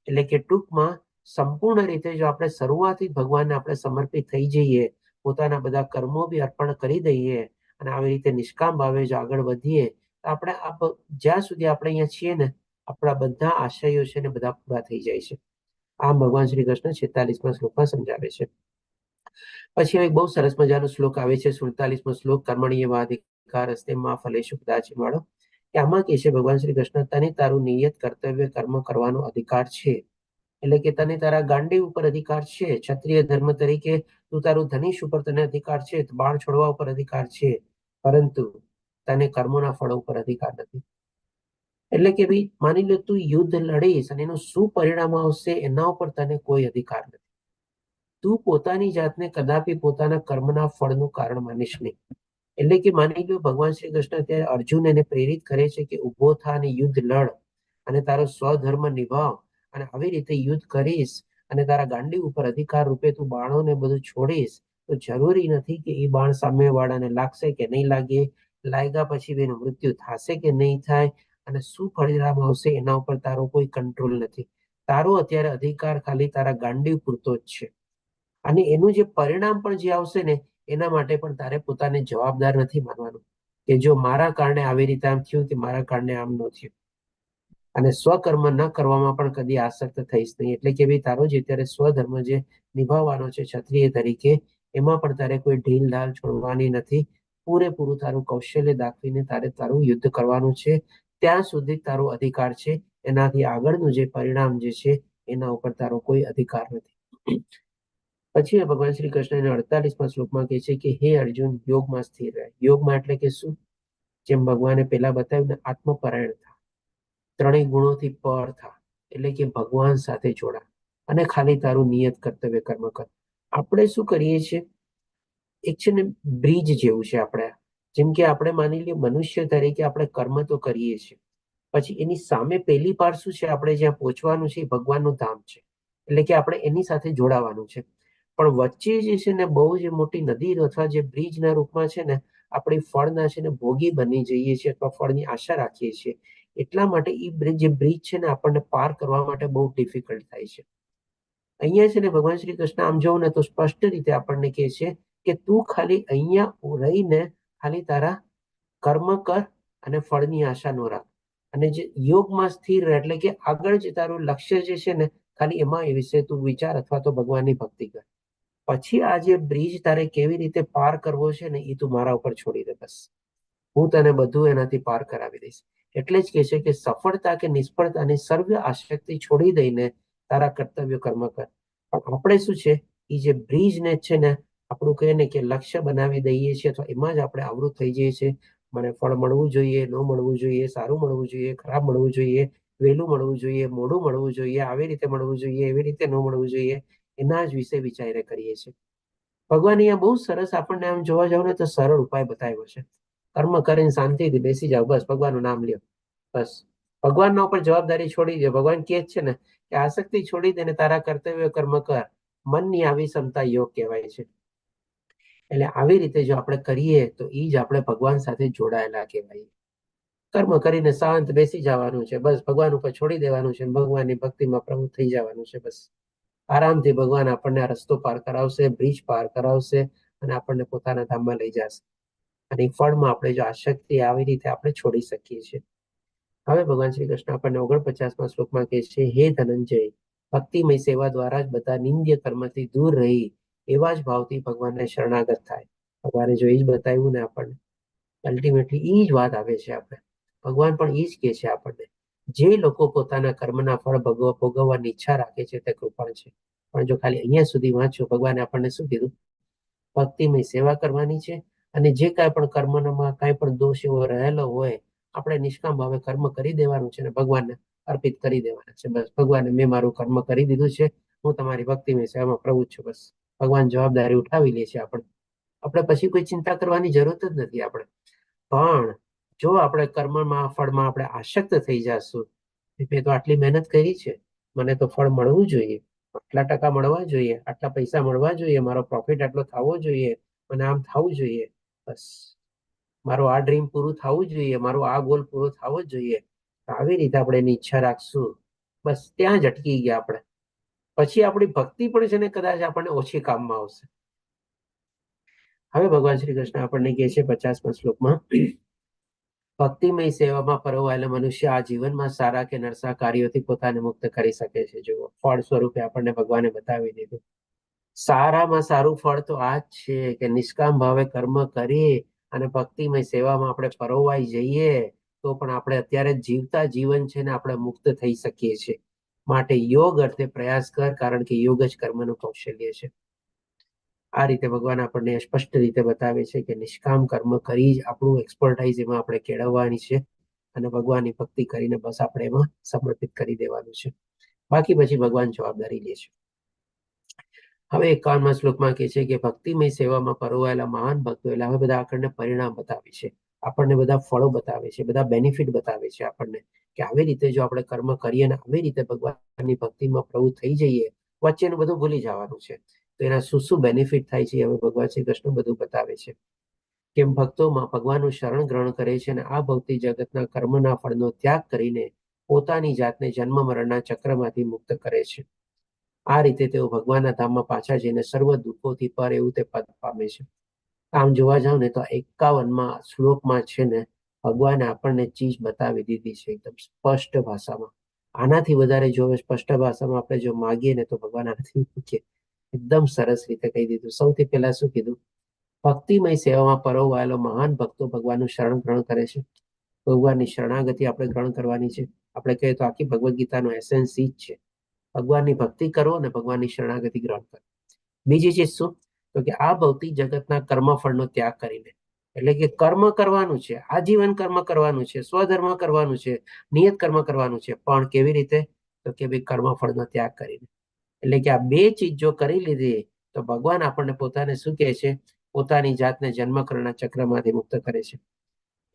એટલે કે ટૂંકમાં સંપૂર્ણ રીતે જો આપણે શરૂઆતથી ભગવાનને આપણે સમર્પિત થઈ જઈએ, પોતાના બધા કર્મો બી અર્પણ કરી દઈએ અને આવી રીતે નિષ્કામ ભાવે જો આગળ વધીએ તો આપણે જ્યાં સુધી આપણે અહીંયા છીએ ને, આપણા બધા આશયો છે ને બધા પૂરા થઈ જાય છે. આમ ભગવાન શ્રી કૃષ્ણ 46મા શ્લોકમાં સમજાવે છે. પછી એક બહુ સરસ મજાનો શ્લોક આવે છે, 47મો શ્લોક, કર્મણ્યેવાધિકાર અસ્તે મા ફલેષુ કદાચિન વાળો. કે આમાં કહે છે ભગવાન શ્રી કૃષ્ણ, તને તારું નિયત કર્તવ્ય કર્મ કરવાનો અધિકાર છે. એટલે કે તને તારા ગાંડી ઉપર અધિકાર છે, ક્ષત્રિય ધર્મ તરીકે તું તારું ધનુષ ઉપર તને અધિકાર છે, બાણ છોડવા ઉપર અધિકાર છે, પરંતુ તને કર્મોના ફળ ઉપર અધિકાર નથી. એટલે કે ભાઈ માની લો તું યુદ્ધ લડીશ અને એનું શું પરિણામ આવશે એના ઉપર તને કોઈ અધિકાર નથી. તું પોતાની જાતને કદાપી પોતાના કર્મના ફળનું કારણ માનીશ નહીં. એટલે કે માની લો ભગવાન શ્રી કૃષ્ણ અત્યારે અર્જુન એને પ્રેરિત કરે છે કે ઉભો થા અને યુદ્ધ લડ અને તારો સ્વધર્મ નિભાવ, અને આવી રીતે યુદ્ધ કરીશ અને તારા ગાંડી ઉપર અધિકાર રૂપે તું બાણોને બધું છોડીશ, તો જરૂરી નથી કે એ બાણ સામેવાળાને લાગશે કે નહીં લાગે, લાગ્યા પછી એનું મૃત્યુ થશે કે નહીં થાય, અને શું પરિણામ આવશે એના ઉપર તારો કોઈ કંટ્રોલ નથી. તારો અત્યારે અધિકાર ખાલી તારા ગાંડી પૂરતો જ છે, અને એનું જે પરિણામ પણ જે આવશે ને એના માટે પણ તારે પોતાને જવાબદાર નથી માનવાનું કે જો મારા કારણે આવી રીતે આમ થયું કે મારા કારણે આમ ન થયું. અને સ્વકર્મ ન કરવામાં પણ કદી આસક્ત થઈશ નહીં. એટલે કે ભાઈ તારો જે અત્યારે સ્વધર્મ જે નિભાવવાનો છે ક્ષત્રિય તરીકે, એમાં પણ તારે કોઈ ઢીલ ઢાલ છોડવાની નથી. પૂરેપૂરું તારું કૌશલ્ય દાખવીને તારે તારું યુદ્ધ કરવાનું છે. ત્યાં સુધી તારો અધિકાર છે, એનાથી આગળનું જે પરિણામ જે છે એના ઉપર તારો કોઈ અધિકાર નથી. પછી ભગવાન શ્રી કૃષ્ણ 48મા શ્લોકમાં કહે છે કે હે અર્જુન, યોગમાં સ્થિર રહે. યોગમાં એટલે કે શું? જેમ ભગવાને પહેલા બતાવ્યું ને, આત્મપરાયણ થા, ત્રણેય ગુણોથી પર થા, એટલે કે ભગવાન સાથે જોડા અને ખાલી તારું નિયત કર્તવ્ય કર્મ કર. આપણે શું કરીએ છીએ, એક છે ને બ્રિજ જેવું છે. આપણે જેમ કે આપણે માની લઈએ મનુષ્ય તરીકે આપણે કર્મ તો કરીએ છીએ, પછી એની સામે પહેલી પાર શું છે, આપણે જ્યાં પહોંચવાનું છે એ ભગવાનનું ધામ છે. એટલે કે આપણે એની સાથે જોડાવાનું છે. પણ વચ્ચે જે છે ને બહુ જે મોટી નદી અથવા જે બ્રિજના રૂપમાં છે ને, આપણે ફળના છે ને ભોગી બની જઈએ છીએ અથવા ફળની આશા રાખીએ છીએ. એટલા માટે એ જે બ્રિજ છે ને આપણને પાર કરવા માટે બહુ ડિફિકલ્ટ થાય છે. અહીંયા છે ને ભગવાન શ્રી કૃષ્ણ આમ જોવું ને તો સ્પષ્ટ રીતે આપણને કહે છે કે તું ખાલી અહીંયા રહીને ખાલી તારા કર્મ કર અને ફળની આશા ન રાખ, અને જે યોગમાં સ્થિર રહે, એટલે કે આગળ જે તારું લક્ષ્ય જે છે ને ખાલી એમાં એ વિશે તું વિચાર અથવા તો ભગવાનની ભક્તિ કર. પછી આ જે બ્રિજ તારે કેવી રીતે પાર કરવો છે ને એ તું મારા ઉપર છોડી દે, બસ હું તને બધું એનાથી પાર કરાવી દઈશ. એટલે જ કહે છે કે સફળતા કે નિષ્ફળતાની સર્વ આસક્તિ છોડી દઈને તારા કર્તવ્ય કર્મ કર. પણ આપણે શું છે, એ જે બ્રિજને છે ને આપણું કહે ને કે લક્ષ્ય બનાવી દઈએ છીએ, અથવા એમાં જ આપણે આવૃત થઈ જઈએ છીએ. મને ફળ મળવું જોઈએ, ન મળવું જોઈએ, સારું મળવું જોઈએ, ખરાબ મળવું જોઈએ, વહેલું મળવું જોઈએ, મોડું મળવું જોઈએ, આવી રીતે મળવું જોઈએ, એવી રીતે ન મળવું જોઈએ, એના જ વિશે વિચારે કરીએ છીએ. ભગવાન અહીંયા બહુ સરસ આપણને આમ જોવા જાવ ને તો સરળ ઉપાય બતાવ્યો છે. કર્મ કરીને શાંતિથી બેસી જાવ, બસ ભગવાનનું નામ લ્યો, બસ ભગવાનના ઉપર જવાબદારી છોડી દે. ભગવાન કહે છે ને કે આસક્તિ છોડી દે ને તારા કર્તવ્ય કર્મ કર. મનની આવી ક્ષમતા યોગ કહેવાય છે. એટલે આવી રીતે જો આપણે કરીએ તો એ જ આપણે ભગવાન સાથે જોડાયેલા કહેવાય. કર્મ કરીને શાંત બેસી જવાનું છે, બસ ભગવાન ઉપર છોડી દેવાનું છે, ભગવાનની ભક્તિમાં પ્રવૃત્ત થઈ જવાનું છે. બસ આરામથી ભગવાન આપણને આ રસ્તો પાર કરાવશે, બ્રિજ પાર કરાવશે, અને આપણને પોતાના ધામમાં લઈ જશે. અને એ ફળમાં આપણે જો આસક્તિ આવી રીતે આપણે છોડી શકીએ છીએ. હવે ભગવાન શ્રી કૃષ્ણ આપણને 49મા શ્લોકમાં કહે છે, હે ધનંજય, ભક્તિમય સેવા દ્વારા જ બધા નિંદ્ય કર્મથી દૂર રહી એવા જ ભાવથી ભગવાનને શરણાગત થાય. ભગવાને જો એ જ બતાવ્યું ને આપણને, અલ્ટિમેટલી એ જ વાત આવે છે. આપણે ભગવાન પણ એ જ કહે છે આપણને, જે લોકો પોતાના કર્મના ફળ ભોગવવાની ઈચ્છા રાખે છે તે કૃપણ છે. પણ જો ખાલી અહીંયા સુધી વાંચો, ભગવાને આપણને શું કીધું? ભક્તિમય સેવા કરવાની છે, અને જે કાંઈ પણ કર્મમાં કાંઈ પણ દોષ એવો રહેલો હોય આપણે નિષ્કામ ભાવે કર્મ કરી દેવાનું છે અને ભગવાનને અર્પિત કરી દેવાના છે. બસ ભગવાને, મેં મારું કર્મ કરી દીધું છે, હું તમારી ભક્તિમય સેવામાં પ્રવૃત્ત છું. બસ ભગવાન જવાબદારી ઉઠાવી લે છે. આપણે પછી કોઈ ચિંતા કરવાની જરૂરત જ નથી. આપણે પણ જો આપણે કર્મમાં ફળમાં આપણે આસક્ત થઈ જશું, મેં તો આટલી મહેનત કરી છે, મને તો ફળ મળવું જોઈએ, આટલા ટકા મળવા જોઈએ, આટલા પૈસા મળવા જોઈએ, મારો પ્રોફિટ આટલો થવો જોઈએ, મને આમ થવું જોઈએ, બસ મારું આ ડ્રીમ પૂરું થવું જોઈએ, મારો આ ગોલ પૂરો થવો જ જોઈએ. આવી રીતે આપણે એની ઈચ્છા રાખશું, બસ ત્યાં જ અટકી ગયા આપણે. પછી આપણી ભક્તિ પણ છે ને કદાચ આપણને ઓછી કામમાં આવશે. હવે ભગવાન શ્રી કૃષ્ણ આપણને કહે છે 50મા શ્લોકમાં, ભક્તિમય સેવામાં પરોવાયેલા મનુષ્ય આ જીવનમાં સારા કે નરસા કાર્યોથી પોતાને મુક્ત કરી શકે છે. જુઓ, ફળ સ્વરૂપે આપણને ભગવાને બતાવી દીધું. સારામાં સારું ફળ તો આ જ છે કે નિષ્કામ ભાવે કર્મ કરી અને ભક્તિમય સેવામાં આપણે પરોવાઈ જઈએ તો પણ આપણે અત્યારે જીવતા જીવન છે ને આપણે મુક્ત થઈ શકીએ છીએ. માટે યોગ અર્થે પ્રયાસ કર, કારણ કે યોગ જ કર્મનું કૌશલ્ય છે. આ રીતે ભગવાન આપણને સ્પષ્ટ રીતે બતાવે છે કે નિષ્કામ કર્મ કરી જ આપણું એક્સપર્ટાઇઝ એમાં આપણે કેળવવાની છે અને ભગવાનની ભક્તિ કરીને બસ આપણે એમાં સમર્પિત કરી દેવાનું છે. બાકી પછી ભગવાન જવાબદારી લે છે. હવે 51મા શ્લોકમાં કહે છે કે ભક્તિમય સેવામાં પરોવાયેલા મહાન ભક્તો, એટલે હવે બધા આપણને પરિણામ બતાવે છે, આપણને બધા ફળો બતાવે છે, બધા બેનિફિટ બતાવે છે આપણને કે આવી રીતે જો આપણે કર્મ કરીએ ને આવી રીતે ભગવાનની ભક્તિમાં પ્રવૃત્ત થઈ જઈએ, વચ્ચેનું બધું ભૂલી જવાનું છે. તો એના શું શું બેનિફિટ થાય છે હવે ભગવાન શ્રી કૃષ્ણ બધું બતાવે છે. કેમ ભક્તોમાં ભગવાનનું શરણ ગ્રહણ કરે છે અને આ ભૌતિક જગતના કર્મના ફળનો ત્યાગ કરીને પોતાની જાતને જન્મ મરણના ચક્રમાંથી મુક્ત કરે છે. આ રીતે તેઓ ભગવાનના ધામમાં પાછા જઈને સર્વ દુઃખોથી પર એવું તે પદ પામે છે. આમ જોવા જાવ ને તો 51મા શ્લોકમાં છે ને ભગવાને આપણને ચીજ બતાવી દીધી છે એકદમ સ્પષ્ટ ભાષામાં. આનાથી વધારે જો સ્પષ્ટ ભાષામાં આપણે જો માગીએ ને તો ભગવાન આનાથી મૂકીએ. એકદમ સરસ રીતે કહી દીધું. સૌથી પહેલા શું કીધું? ભક્તિમય સેવામાં પરોવાયેલો મહાન ભક્તો ભગવાનનું શરણ ગ્રહણ કરે છે. ભગવાનની શરણાગતિ આપણે ગ્રહણ કરવાની છે. આપણે કહીએ તો આખી ભગવદ્ ગીતાનો એસેન્સ ઈ જ છે. ભગવાનની ભક્તિ કરો અને ભગવાનની શરણાગતિ ગ્રહણ કરો. બીજી ચીજ શું? તો કે આ ભૌતિક જગતના કર્મફળનો ત્યાગ કરીને, એટલે કે કર્મ કરવાનું છે, આજીવન કર્મ કરવાનું છે, સ્વધર્મ કરવાનું છે, નિયત કર્મ કરવાનું છે, પણ કેવી રીતે? તો કે ભાઈ કર્મફળનો ત્યાગ કરીને. એટલે કે આ બે ચીજ જો કરી લીધી તો ભગવાન આપણને પોતાને શું કહે છે? પોતાની જાતને જન્મકર્ણના ચક્રમાંથી મુક્ત કરે છે.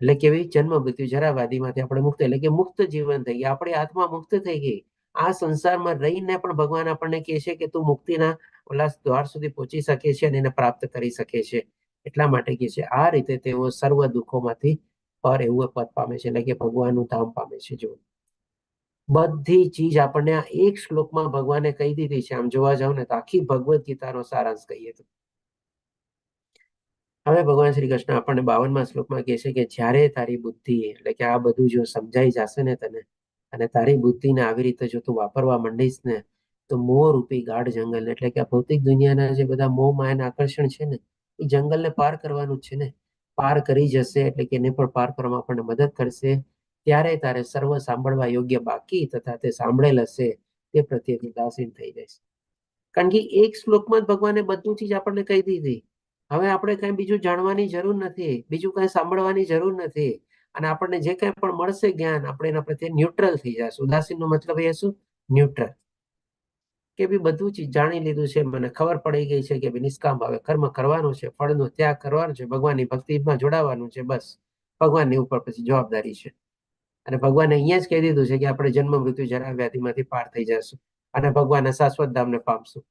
એટલે કેવી? જન્મ મૃત્યુ જરા વ્યાધિમાંથી આપણે મુક્ત, એટલે કે મુક્ત જીવન થઈ ગયા, આપણી આત્મા મુક્ત થઈ ગઈ. આ સંસારમાં રહીને પણ ભગવાન આપણને કહે છે કે તું મુક્તિના ઓલા દ્વાર સુધી પહોંચી શકે છે અને એને પ્રાપ્ત કરી શકે છે. એટલા માટે કહે છે આ રીતે તેઓ સર્વ દુઃખોમાંથી પર એવું પદ પામે છે, એટલે કે ભગવાનનું ધામ પામે છે. જો બધી ચીજ આપણને આ એક શ્લોકમાં ભગવાને કહી દીધી છે. આમ જોવા જાવ ને તો આખી ભગવદ્ ગીતાનો સારાંશ કહીએ તો. હવે ભગવાન શ્રી કૃષ્ણ આપણને 52મા શ્લોકમાં કહે છે કે જ્યારે તારી બુદ્ધિ, એટલે કે આ બધું જો સમજાઈ જશે ને તને, અને તારી બુદ્ધિને આવી રીતે જો તું વાપરવા માંડીશ ને તો મોહ રૂપી ગાઢ જંગલ, એટલે કે ભૌતિક દુનિયાના જે બધા મોહ માયાના આકર્ષણ છે ને એ જંગલને પાર કરવાનું જ છે ને. પાર કરી જશે એટલે કે એને પણ પાર કરવામાં આપણને મદદ કરશે. ત્યારે તારે સર્વ સાંભળવા યોગ્ય બાકી તથા તે સાંભળેલ હશે તે પ્રત્યે ઉદાસીન થઈ જશે. કારણ કે એક શ્લોકમાં જ ભગવાને બધું ચીજ આપણને કહી દીધી. હવે આપણે કઈ બીજું જાણવાની જરૂર નથી, બીજું કઈ સાંભળવાની જરૂર નથી. અને આપણને જે કઈ પણ મળશે જ્ઞાન, આપણે એના પ્રત્યે ન્યુટ્રલ થઈ જશે. ઉદાસીનનો મતલબ એ શું? ન્યુટ્રલ. કે ભાઈ બધું ચીજ જાણી લીધું છે, મને ખબર પડી ગઈ છે કે ભાઈ નિષ્કામ ભાવે કર્મ કરવાનું છે, ફળનો ત્યાગ કરવાનો છે, ભગવાનની ભક્તિમાં જોડાવાનું છે. બસ ભગવાનની ઉપર પછી જવાબદારી છે. અને ભગવાને અહીંયા જ કહી દીધું છે કે આપણે જન્મ મૃત્યુ જરા વ્યાધિમાંથી પાર થઈ જશું અને ભગવાનના શાશ્વત ધામને પામશું.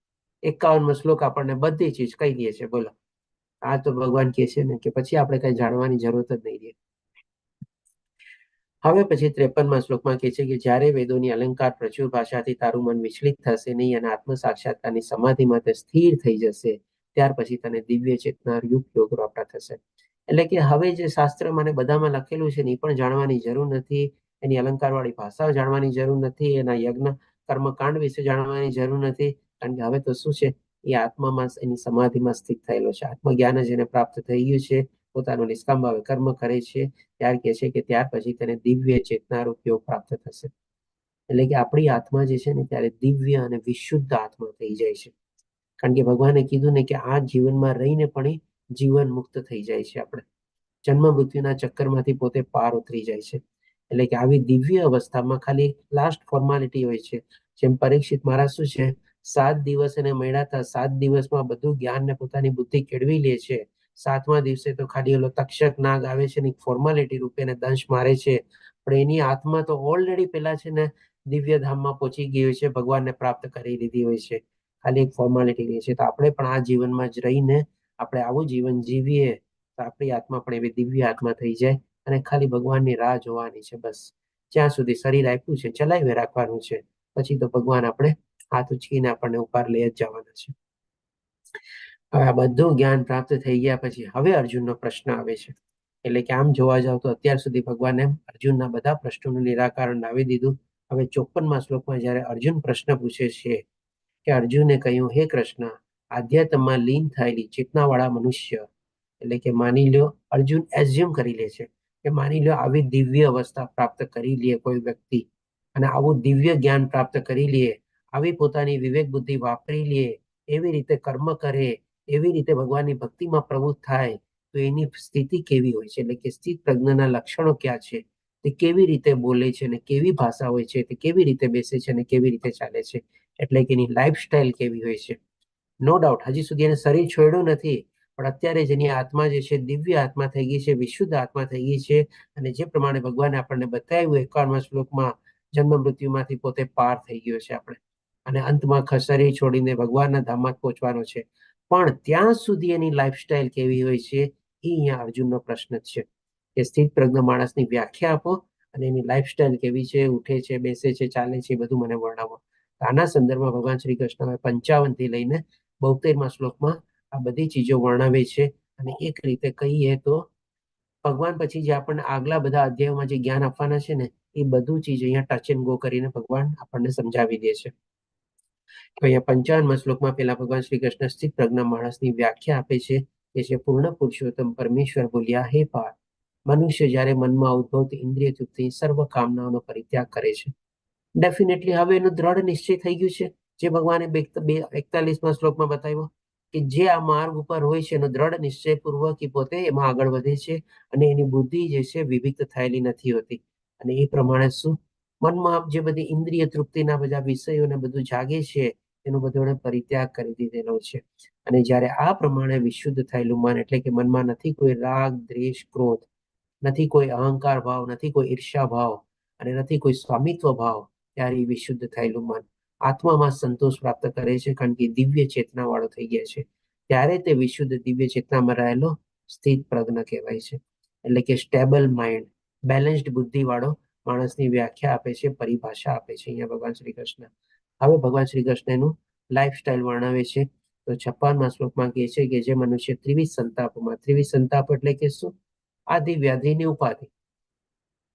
51મો શ્લોક આપણને બધી ચીજ કહી દે છે. બોલો, આ તો ભગવાન કહે છે ને કે પછી આપણે કઈ જાણવાની જરૂરત જ નહીં રહે. હવે પછી 53મા શ્લોકમાં કહે છે કે જ્યારે વેદોની અલંકાર પ્રચુર ભાષાથી તારું મન વિચલિત થશે નહીં અને આત્મ સાક્ષાત્કારની સમાધિમાં તે સ્થિર થઈ જશે, ત્યાર પછી તને દિવ્ય ચેતના યુક્ત યોગ પ્રાપ્ત થશે. એટલે કે હવે જે શાસ્ત્ર મને બધામાં લખેલું છે એ પણ જાણવાની જરૂર નથી, એની અલંકારવાળી ભાષાઓ જાણવાની જરૂર નથી, એના યજ્ઞ કર્મકાંડ વિશે જાણવાની જરૂર નથી, કારણ કે હવે તો શું છે, એ આત્મામાં એની સમાધિમાં સ્થિત થયેલો છે. આત્મજ્ઞાન જેને પ્રાપ્ત થઈ ગયું છે, પોતાનું નિષ્કામ ભાવે કર્મ કરે છે, ત્યાર કહે છે કે ત્યાર પછી તેને દિવ્ય ચેતના ઉપયોગ પ્રાપ્ત થશે. એટલે કે આપણી આત્મા જે છે ને ત્યારે દિવ્ય અને વિશુદ્ધ આત્મા થઈ જાય છે. કારણ કે ભગવાને કીધું ને કે આ જીવનમાં રહીને પણ જીવન મુક્ત થઈ જાય છે. આપણે જન્મ મૃત્યુના ચક્કરમાંથી પોતે પાર ઉતરી જાય છે. એટલે કે આવી દિવ્ય અવસ્થામાં ખાલી લાસ્ટ ફોર્માલિટી હોય છે. જેમ પરીક્ષિત મહારાજ શું છે, 7 દિવસ એને મળ્યા હતા, 7 દિવસમાં બધું જ્ઞાન ને પોતાની બુદ્ધિ કેળવી લે છે. 7મા દિવસે તો ખાલી ઓલો તક્ષક નાગ આવે છે ને ફોર્માલિટી રૂપે એને દંશ મારે છે, પણ એની આત્મા તો ઓલરેડી પેલા છે ને દિવ્ય ધામમાં પહોંચી ગઈ હોય છે, ભગવાનને પ્રાપ્ત કરી લીધી હોય છે. ખાલી એક ફોર્માલિટી રહી છે. તો આપણે પણ આ જીવનમાં જ રહીને આપણે આવું જીવન જીવીએ તો આપણી આત્મા પણ એવી દિવ્ય આત્મા થઈ જાય અને ખાલી ભગવાનની રાહ જોવાની છે. બસ જ્યાં સુધી શરીર આપ્યું છે ચલાવી રાખવાનું છે, પછી તો ભગવાન આપણે હાથ ઉચકીને આપણને ઉપર લઈ જ જવાના છે. હવે આ બધું જ્ઞાન પ્રાપ્ત થઈ ગયા પછી હવે અર્જુનનો પ્રશ્ન આવે છે. એટલે કે આમ જોવા જાવ તો અત્યાર સુધી ભગવાને અર્જુનના બધા પ્રશ્નોનું નિરાકરણ લાવી દીધું. હવે 54મા શ્લોકમાં જ્યારે અર્જુન પ્રશ્ન પૂછે છે કે અર્જુને કહ્યું, હે કૃષ્ણ, આધ્યાત્મમાં લીન થયેલી ચેતનાવાળા મનુષ્ય, એટલે કે માની લો અર્જુન એઝ્યુમ કરી લે છે કે માની લો આવી દિવ્ય અવસ્થા પ્રાપ્ત કરી લે કોઈ વ્યક્તિ, અને આવું દિવ્ય જ્ઞાન પ્રાપ્ત કરી લે, આવી પોતાની વિવેક બુદ્ધિ વાપરી લે, એવી રીતે કર્મ કરે, એવી રીતે ભગવાનની ભક્તિમાં પ્રવૃત્ત થાય, તો એની સ્થિતિ કેવી હોય છે, એટલે કે સ્થિત પ્રજ્ઞના લક્ષણો ક્યાં છે, તે કેવી રીતે બોલે છે અને કેવી ભાષા હોય છે, તે કેવી રીતે બેસે છે અને કેવી રીતે ચાલે છે, એટલે કે એની લાઈફસ્ટાઈલ કેવી હોય છે. નો ડાઉટ હજી સુધી એને શરીર છોડ્યું નથી, પણ અત્યારે જેની આત્મા જે છે દિવ્ય આત્મા થઈ ગઈ છે, વિશુદ્ધ આત્મા થઈ ગઈ છે, અને જે પ્રમાણે ભગવાને આપણને બતાવ્યું 51મા શ્લોકમાં, જન્મ મૃત્યુમાંથી પોતે પાર થઈ ગયો છે આપણે, અને અંતમાં શરીર છોડીને ભગવાનના ધામમાં પહોંચવાનો છે. પણ ત્યાં સુધી એની લાઈફસ્ટાઈલ કેવી હોય છે, એ અહીંયા અર્જુનનો પ્રશ્ન છે કે સ્થિત પ્રજ્ઞ માણસની વ્યાખ્યા આપો અને એની લાઈફસ્ટાઈલ કેવી છે, ઉઠે છે, બેસે છે, ચાલે છે, એ બધું મને વર્ણવો. આના સંદર્ભમાં ભગવાન શ્રી કૃષ્ણ 55 થી લઈને 72મા શ્લોકમાં આ બધી ચીજો વર્ણવે છે. અને એક રીતે કહીએ તો ભગવાન પછી જે આપણને આગલા બધા અધ્યાયોમાં જે જ્ઞાન આપવાના છે ને, એ બધું ચીજ અહીંયા ટચ એન્ડ ગો કરીને ભગવાન આપણને સમજાવી દે છે. તો અહીંયા 55મા શ્લોકમાં પહેલા ભગવાન શ્રી કૃષ્ણ સ્થિત પ્રજ્ઞ માણસની વ્યાખ્યા આપે છે, કે છે પૂર્ણ પુરુષોત્તમ પરમેશ્વર બોલ્યા, હે પાર્થ, મનુષ્ય જ્યારે મનમાં ઉદ્ભવતી ઇન્દ્રિય તૃપ્તિ સર્વ કામનાઓનો પરિત્યાગ કરે છે. ડેફિનેટલી હવે એનું દ્રઢ નિશ્ચય થઈ ગયું છે, જે ભગવાને 41મા શ્લોકમાં બતાવ્યો કે જે આ માર્ગ ઉપર હોય છે એનો દ્રઢ નિશ્ચય પૂર્વક પોતે એમાં આગળ વધે છે, અને એની બુદ્ધિ જે છે વિવિક્ત થયેલી નથી હોતી. અને એ પ્રમાણે શું મનમાં જે બધી ઇન્દ્રિય તૃપ્તિના બધા વિષયોને બધું જાગે છે, એનું બધું પરિત્યાગ કરી દીધેલો છે. અને જ્યારે આ પ્રમાણે વિશુદ્ધ થયેલું મન, એટલે કે મનમાં નથી કોઈ રાગ, દ્વેષ, ક્રોધ, નથી કોઈ અહંકાર ભાવ, નથી કોઈ ઈર્ષા ભાવ, અને નથી કોઈ સ્વામિત્વ ભાવ, ત્યારે વિશુદ્ધ થયેલું મન આત્મામાં સંતોષ પ્રાપ્ત કરે છે, કારણ કે દિવ્ય ચેતના વાળો થઈ ગયા છે. ત્યારે તે વિશુદ્ધ દિવ્ય ચેતનામાં રહેલો સ્થિત પ્રજ્ઞ કહેવાય છે. એટલે કે સ્ટેબલ માઇન્ડ, બેલેન્સ્ડ બુદ્ધિ વાળો માણસની વ્યાખ્યા આપે છે, પરિભાષા આપે છે અહીંયા ભગવાન શ્રી કૃષ્ણ. હવે ભગવાન શ્રી કૃષ્ણ એનું લાઈફસ્ટાઈલ વર્ણવે છે. તો 56મા શ્લોકમાં કહે છે કે જે મનુષ્ય ત્રિવિધ સંતાપમાં, ત્રિવિધ સંતાપ એટલે કે શું, આદિ વ્યાધિની ઉપાધિ,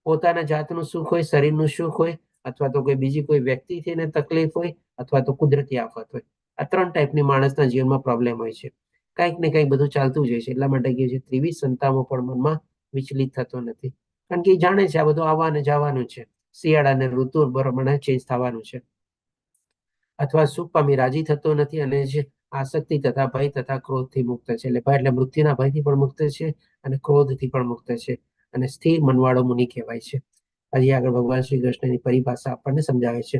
પોતાના જાતનું સુખ હોય, શરીરનું સુખ હોય, અથવા તો કોઈ બીજી કોઈ વ્યક્તિથી એને તકલીફ હોય, અથવા તો કુદરતી આફત હોય. આ 3 ટાઈપની માણસના જીવનમાં પ્રોબ્લેમ હોય છે. કંઈક ને કંઈક બધું ચાલતું જ હોય છે. એટલા માટે કહે છે ત્રિવિધ સંતાપો પણ મનમાં વિચલિત થતો નથી, કારણ કે એ જાણે છે આ બધું આવવાને જવાનું છે, શિયાળાને ઋતુ પ્રમાણે ચેન્જ થવાનું છે. અથવા સુખ પામી રાજી થતો નથી, અને જે આસક્તિ તથા ભય તથા ક્રોધથી મુક્ત છે. એટલે ભય એટલે મૃત્યુના ભયથી પણ મુક્ત છે, અને ક્રોધથી પણ મુક્ત છે, અને સ્થિર મનવાળો મુનિ કહેવાય છે. હજી આગળ ભગવાન શ્રી કૃષ્ણની પરિભાષા આપણને સમજાવે છે.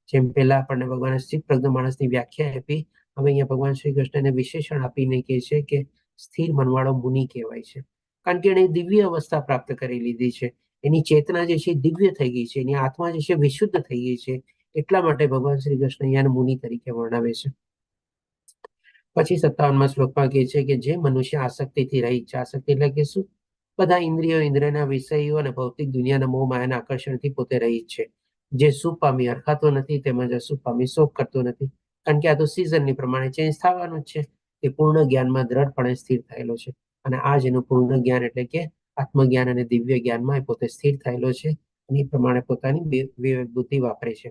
જેમ પહેલા આપણને ભગવાન સ્થિત પ્રજ્ઞ માણસની વ્યાખ્યા આપી, હવે અહીંયા ભગવાન શ્રી કૃષ્ણને વિશેષણ આપીને કહે છે કે સ્થિર મનવાળો મુનિ કહેવાય છે, કારણ કે એણે દિવ્ય અવસ્થા પ્રાપ્ત કરી લીધી છે. એની ચેતના જે છે દિવ્ય થઈ ગઈ છે, એની આત્મા જે છે વિશુદ્ધ થઈ ગઈ છે. એટલા માટે ભગવાન શ્રી કૃષ્ણ અહીંયા મુનિ તરીકે વર્ણવે છે. પછી 57મા શ્લોકમાં કહે છે કે જે મનુષ્ય આસક્તિથી રહિત છે, આસક્તિ એટલે કે શું, બધા ઇન્દ્રિયો, ઇન્દ્રિયના વિષયો અને ભૌતિક દુનિયાના મોહ માયાના આકર્ષણથી પોતે રહિત છે. જે સુખ પામી હરખાતો નથી, તેમજ અસુખ પામી શોક કરતો નથી, કારણ કે આ તો સિઝનની પ્રમાણે ચેન્જ થવાનું જ છે. તે પૂર્ણ જ્ઞાનમાં દ્રઢપણે સ્થિર થયેલો છે. અને આ જ એનું પૂર્ણ જ્ઞાન એટલે કે આત્મજ્ઞાન અને દિવ્ય જ્ઞાનમાં એ પોતે સ્થિર થયેલો છે અને એ પ્રમાણે પોતાની વિવેક બુદ્ધિ વાપરે છે.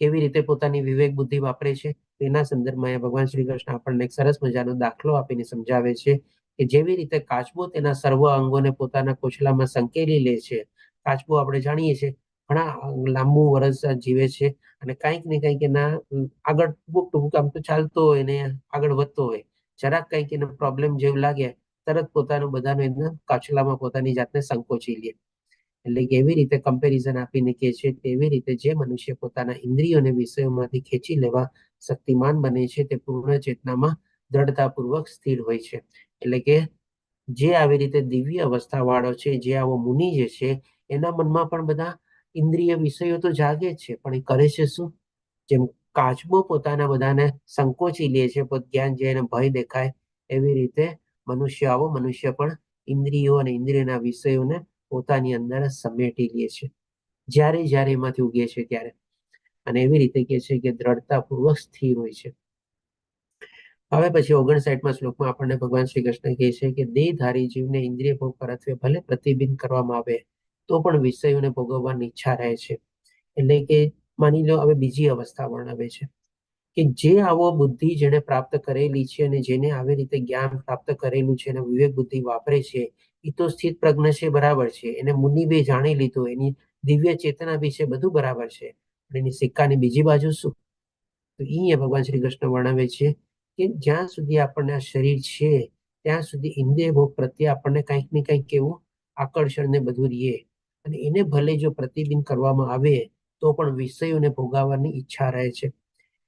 કેવી રીતે પોતાની વિવેક બુદ્ધિ વાપરે છે તેના સંદર્ભમાં ભગવાન શ્રી કૃષ્ણ આપણને એક સરસ મજાનો દાખલો આપીને સમજાવે છે કે જેવી રીતે કાચબો તેના સર્વ અંગોને પોતાના કોછલામાં સંકેલી લે છે. કાચબો આપણે જાણીએ છીએ ઘણા લાંબુ વર્ષ જીવે છે અને કંઈક ને કંઈક એના આગળ ટૂંક આમ તો ચાલતો હોય ને આગળ વધતો હોય, જરાક કંઈક એને પ્રોબ્લેમ જેવું લાગે તરત પોતાનું બધાનું એના કાચલામાં પોતાની જાતને સંકોચી લે. એટલે કે એવી રીતે કમ્પેરિઝન આપીને કે છે તેવી રીતે જે મનુષ્ય પોતાના ઇન્દ્રિયોને વિષયોમાંથી ખેંચી લેવા શક્તિમાન બને છે તે પૂર્ણ ચેતનામાં દ્રઢતાપૂર્વક સ્થિર હોય છે. એટલે કે જે આવી રીતે દિવ્ય અવસ્થા વાળો છે, જે આવો મુનિ જે છે એના મનમાં પણ બધા ઇન્દ્રિય વિષયો તો જાગે જ છે, પણ એ કરે છે શું? જેમ કાચબો પોતાના બધાને સંકોચી લે છે, જ્ઞાન જે એને ભય દેખાય, એવી રીતે આવો મનુષ્ય પણ ઇન્દ્રિયો અને ઇન્દ્રિયના વિષયોને પોતાની અંદર સમેટી લે છે જ્યારે એમાંથી ઉગે છે ત્યારે. અને એવી રીતે કે છે કે દ્રઢતાપૂર્વક સ્થિર હોય છે. હવે પછી 59માં શ્લોકમાં આપણને ભગવાન શ્રી કૃષ્ણ કહે છે કે દેહધારી જીવને ઇન્દ્રિય ભોગ પરત્વે ભલે પ્રતિબિંબ કરવામાં આવે તો પણ વિષયોને ભોગવવાની ઈચ્છા રહે છે. એટલે કે માની લો હવે બીજી અવસ્થા વર્ણવે છે કે જે આવો બુદ્ધિ જેને પ્રાપ્ત કરેલી છે અને જેને આવી રીતે જ્ઞાન પ્રાપ્ત કરેલું છે અને વિવેક બુદ્ધિ વાપરે છે એ તો સ્થિત પ્રજ્ઞ છે, બરાબર છે, એને મુનિબે જાણી લીધું, એની દિવ્ય ચેતના વિશે બધું બરાબર છે. એની સિક્કાની બીજી બાજુ શું? તો અહીંયા ભગવાન શ્રી કૃષ્ણ વર્ણવે છે કે જ્યાં સુધી આપણને આ શરીર છે ત્યાં સુધી ઇન્દ્રિય ભોગ પ્રત્યે આપણને કંઈક ને કંઈક એવું આકર્ષણ ને બધું રહીએ અને એને ભલે જો પ્રતિબિંબ કરવામાં આવે તો પણ વિષયોને ભોગાવવાની ઈચ્છા રહે છે.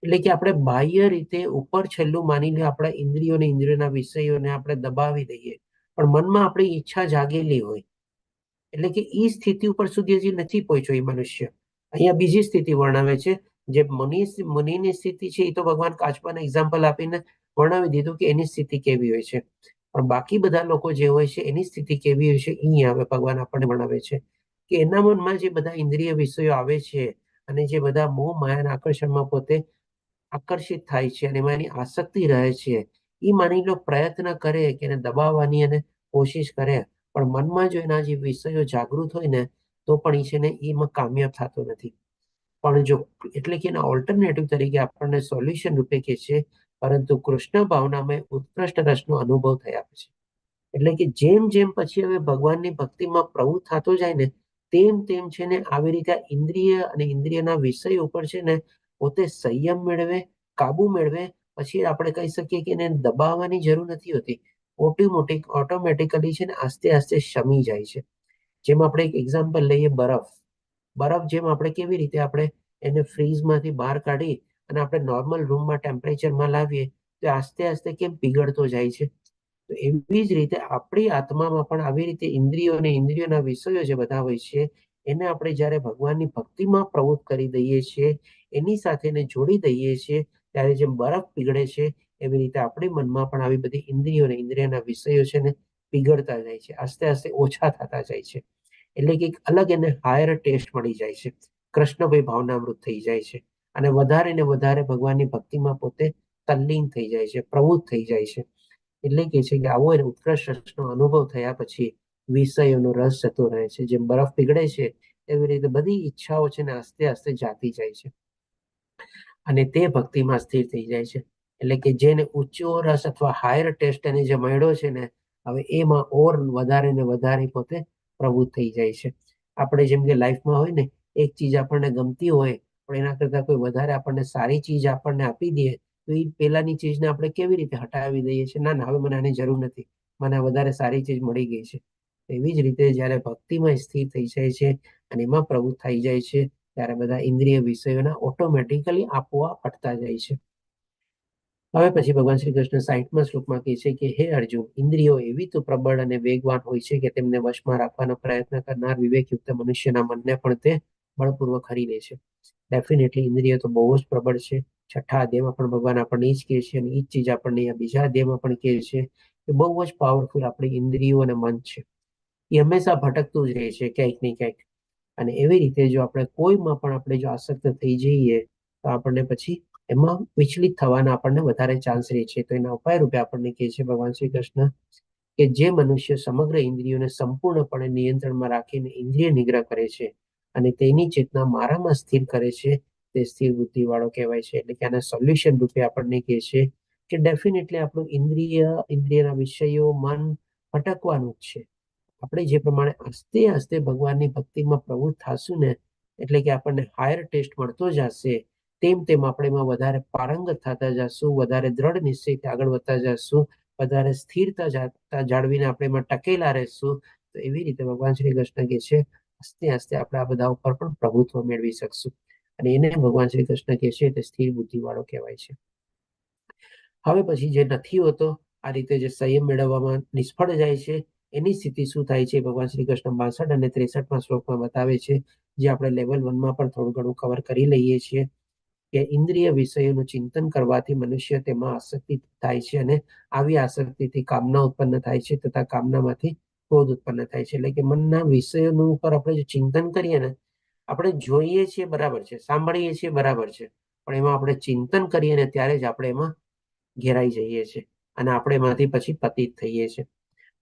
એટલે કે આપણે બાહ્ય રીતે ઉપર છેલ્લું માની લે આપણા ઇન્દ્રિયોને ઇન્દ્રિયોના વિષયોને આપણે દબાવી દઈએ, પણ મનમાં આપણી ઈચ્છા જાગેલી હોય. એટલે કે એ સ્થિતિ ઉપર સુધી હજી નથી પહોંચ્યો એ મનુષ્ય. અહીંયા બીજી સ્થિતિ વર્ણવે છે. જે મુનિની સ્થિતિ છે એ તો ભગવાન કાચબાને એક્ઝામ્પલ આપીને વર્ણવી દીધું કે એની સ્થિતિ કેવી હોય છે, પણ બાકી બધા લોકો જે હોય છે એની સ્થિતિ કેવી હોય છે અહીંયા હવે ભગવાન આપણને વર્ણવે છે કે એના મનમાં જે બધા ઇન્દ્રિય વિષયો આવે છે અને જે બધા મોહ માયાના આકર્ષણમાં પોતે આકર્ષિત થાય છે અને એમાં એની આસક્તિ રહે છે, એ માની લો પ્રયત્ન કરે કે એને દબાવવાની અને કોશિશ કરે, પણ મનમાં જો એના જે વિષયો જાગૃત હોય ને તો પણ એ છે ને એમાં કામયાબ થતો નથી. પણ જો એટલે કે એના ઓલ્ટરનેટિવ તરીકે આપણને સોલ્યુશન રૂપે કે છે પરંતુ કૃષ્ણ ભાવનામાં ઉત્કૃષ્ટ રસનો અનુભવ થયા પછી. એટલે કે જેમ જેમ પછી હવે ભગવાનની ભક્તિમાં પ્રવૃત્ત થતો જાય ને તેમ તેમ છે ને આવી રીતે ઇન્દ્રિય અને ઇન્દ્રિયના વિષય ઉપર છે ને પોતે સંયમ મેળવે, કાબુ મેળવે, પછી આપણે કહી શકીએ કે એને દબાવવાની જરૂર નથી હોતી. ઓટોમેટિકલી છે ને આસ્તે આસ્તે શમી જાય છે. જેમ આપણે એક એક્ઝામ્પલ લઈએ બરફ જેમ આપણે કેવી રીતે આપણે એને ફ્રીઝમાંથી બહાર કાઢી અને આપણે નોર્મલ રૂમમાં ટેમ્પરેચરમાં લાવીએ તો આસ્તે આસ્તે કેમ પીગળતો જાય છે. તો એવી જ રીતે આપણી આત્મામાં પણ આવી રીતે ઇન્દ્રિયો અને ઇન્દ્રિયોના વિષયો જે બધા હોય છે એને આપણે જ્યારે ભગવાનની ભક્તિમાં પ્રવૃત્ત કરી દઈએ છીએ, એની સાથે એને જોડી દઈએ છીએ, ત્યારે જેમ બરફ પીગળે છે એવી રીતે આપણી મનમાં પણ આવી બધી ઇન્દ્રિયો અને ઇન્દ્રિયના વિષયો છે ને પીગળતા જાય છે, આસ્તે આસ્તે ઓછા થતા જાય છે. એટલે કે એક અલગ એને હાયર ટેસ્ટ મળી જાય છે, કૃષ્ણભાઈ ભાવનામૃત થઈ જાય છે અને વધારે ને વધારે ભગવાનની ભક્તિમાં પોતે તલ્લીન થઈ જાય છે, પ્રવૃત્ત થઈ જાય છે. એટલે કે છે કે આવો એને ઉત્કૃષ્ટ રસનો અનુભવ થયા પછી વિષયોનો રસ જતો રહે છે. જેમ બરફ પીગળે છે એવી રીતે બધી ઈચ્છાઓ છે ને આસ્તે આસ્તે જાતી જાય છે અને તે ભક્તિમાં સ્થિર થઈ જાય છે. એટલે કે જેને ઊંચો રસ અથવા હાયર ટેસ્ટ એને જે મળ્યો છે ને હવે એમાં ઓર વધારે ને વધારે પોતે પ્રવૃત્ત થઈ જાય છે. આપણે જેમ કે લાઈફમાં હોય ને એક ચીજ આપણને ગમતી હોય પણ એના કરતા કોઈ વધારે આપણને સારી ચીજ આપણને આપી દે તો એ પેલાની ચીજને આપણે કેવી રીતે હટાવી દઈએ છીએ, ના હવે મને આની જરૂર નથી, મને વધારે સારી ચીજ મળી ગઈ છે. એવી જ રીતે જયારે ભક્તિમાં સ્થિર થઈ જાય છે અને એમાં પ્રવૃત્ત થઈ જાય છે ત્યારે બધા ઇન્દ્રિય વિષયોના ઓટોમેટિકલી આપોઆપ હટતા જાય છે. હવે પછી ભગવાન શ્રી કૃષ્ણ 60માં શ્લોકમાં કહે છે કે હે અર્જુન, ઇન્દ્રિયો એવી તો પ્રબળ અને વેગવાન હોય છે કે તેમને વશમાં રાખવાનો પ્રયત્ન કરનાર વિવેકયુક્ત મનુષ્યના મનને પણ તે બળપૂર્વક હરી લે છે. ડેફિનેટલી ઇન્દ્રિયો તો બહુ જ પ્રબળ છે. છઠ્ઠા અધ્યાયમાં પણ ભગવાન આપણને એ જ કહે છે અને એ જ ચીજ આપણને બીજા અધ્યાયમાં પણ કહે છે કે બહુ જ પાવરફુલ આપણી ઇન્દ્રિયો અને મન છે. એ હંમેશા ભટકતું જ રહે છે ક્યાંક ને ક્યાંક. અને એવી રીતે જો આપણે કોઈમાં પણ આપણે જો આસક્ત થઈ જઈએ તો આપણને પછી એમાં વિચલિત થવાના આપણને વધારે ચાન્સ રહે છે. તો એના ઉપાય રૂપે આપણને કહે છે ભગવાન શ્રી કૃષ્ણ કે જે મનુષ્ય સમગ્ર ઇન્દ્રિયોને સંપૂર્ણપણે નિયંત્રણમાં રાખીને ઇન્દ્રિય નિગ્રહ કરે છે અને તેની ચેતના મારામાં સ્થિર કરે છે તે સ્થિર બુદ્ધિ વાળો કહેવાય છે. એટલે કે આના સોલ્યુશન રૂપે આપણને કહે છે કે ડેફિનેટલી આપણું ઇન્દ્રિયના વિષયો મન ભટકવાનું જ છે. આપણે જે પ્રમાણે આસ્તે આસ્તે ભગવાનની ભક્તિમાં પ્રવૃત્ત થશું ને, એટલે કે આપણને હાયર ટેસ્ટ મળતો જશે, તેમ તેમ આપણે એમાં વધારે પારંગત થતા જશું, વધારે દ્રઢ નિશ્ચયથી આગળ વધતા જશું, વધારે સ્થિરતા જાળવીને આપણે એમાં ટકેલા રહેશું. તો એવી રીતે ભગવાન શ્રી કૃષ્ણ કહે છે આસ્તે આસ્તે આપણે આ બધા ઉપર પણ પ્રભુત્વ મેળવી શકશું. અને એને ભગવાન શ્રી કૃષ્ણ કહે છે તે સ્થિર બુદ્ધિ વાળો કહેવાય છે. હવે પછી જે નથી હોતો, આ રીતે જે સંયમ મેળવવામાં નિષ્ફળ જાય છે, એની સ્થિતિ શું થાય છે ભગવાન શ્રી કૃષ્ણ 62 અને 63માં શ્લોકમાં બતાવે છે, જે આપણે લેવલ 1માં પણ થોડું ઘણું કવર કરી લઈએ છીએ કે ઇન્દ્રિય વિષયોનું ચિંતન કરવાથી મનુષ્ય તેમાં આસક્તિ થાય છે અને આવી આસક્તિથી કામના ઉત્પન્ન થાય છે તથા કામનામાંથી ક્રોધ ઉત્પન્ન થાય છે. એટલે કે મનના વિષયોનું ઉપર આપણે જે ચિંતન કરીએ ને, આપણે જોઈએ છીએ બરાબર છે, સાંભળીએ છીએ બરાબર છે, પણ એમાં આપણે ચિંતન કરીએ ને ત્યારે જ આપણે એમાં ઘેરાઈ જઈએ છીએ અને આપણે એમાંથી પછી પતિત થઈએ છીએ.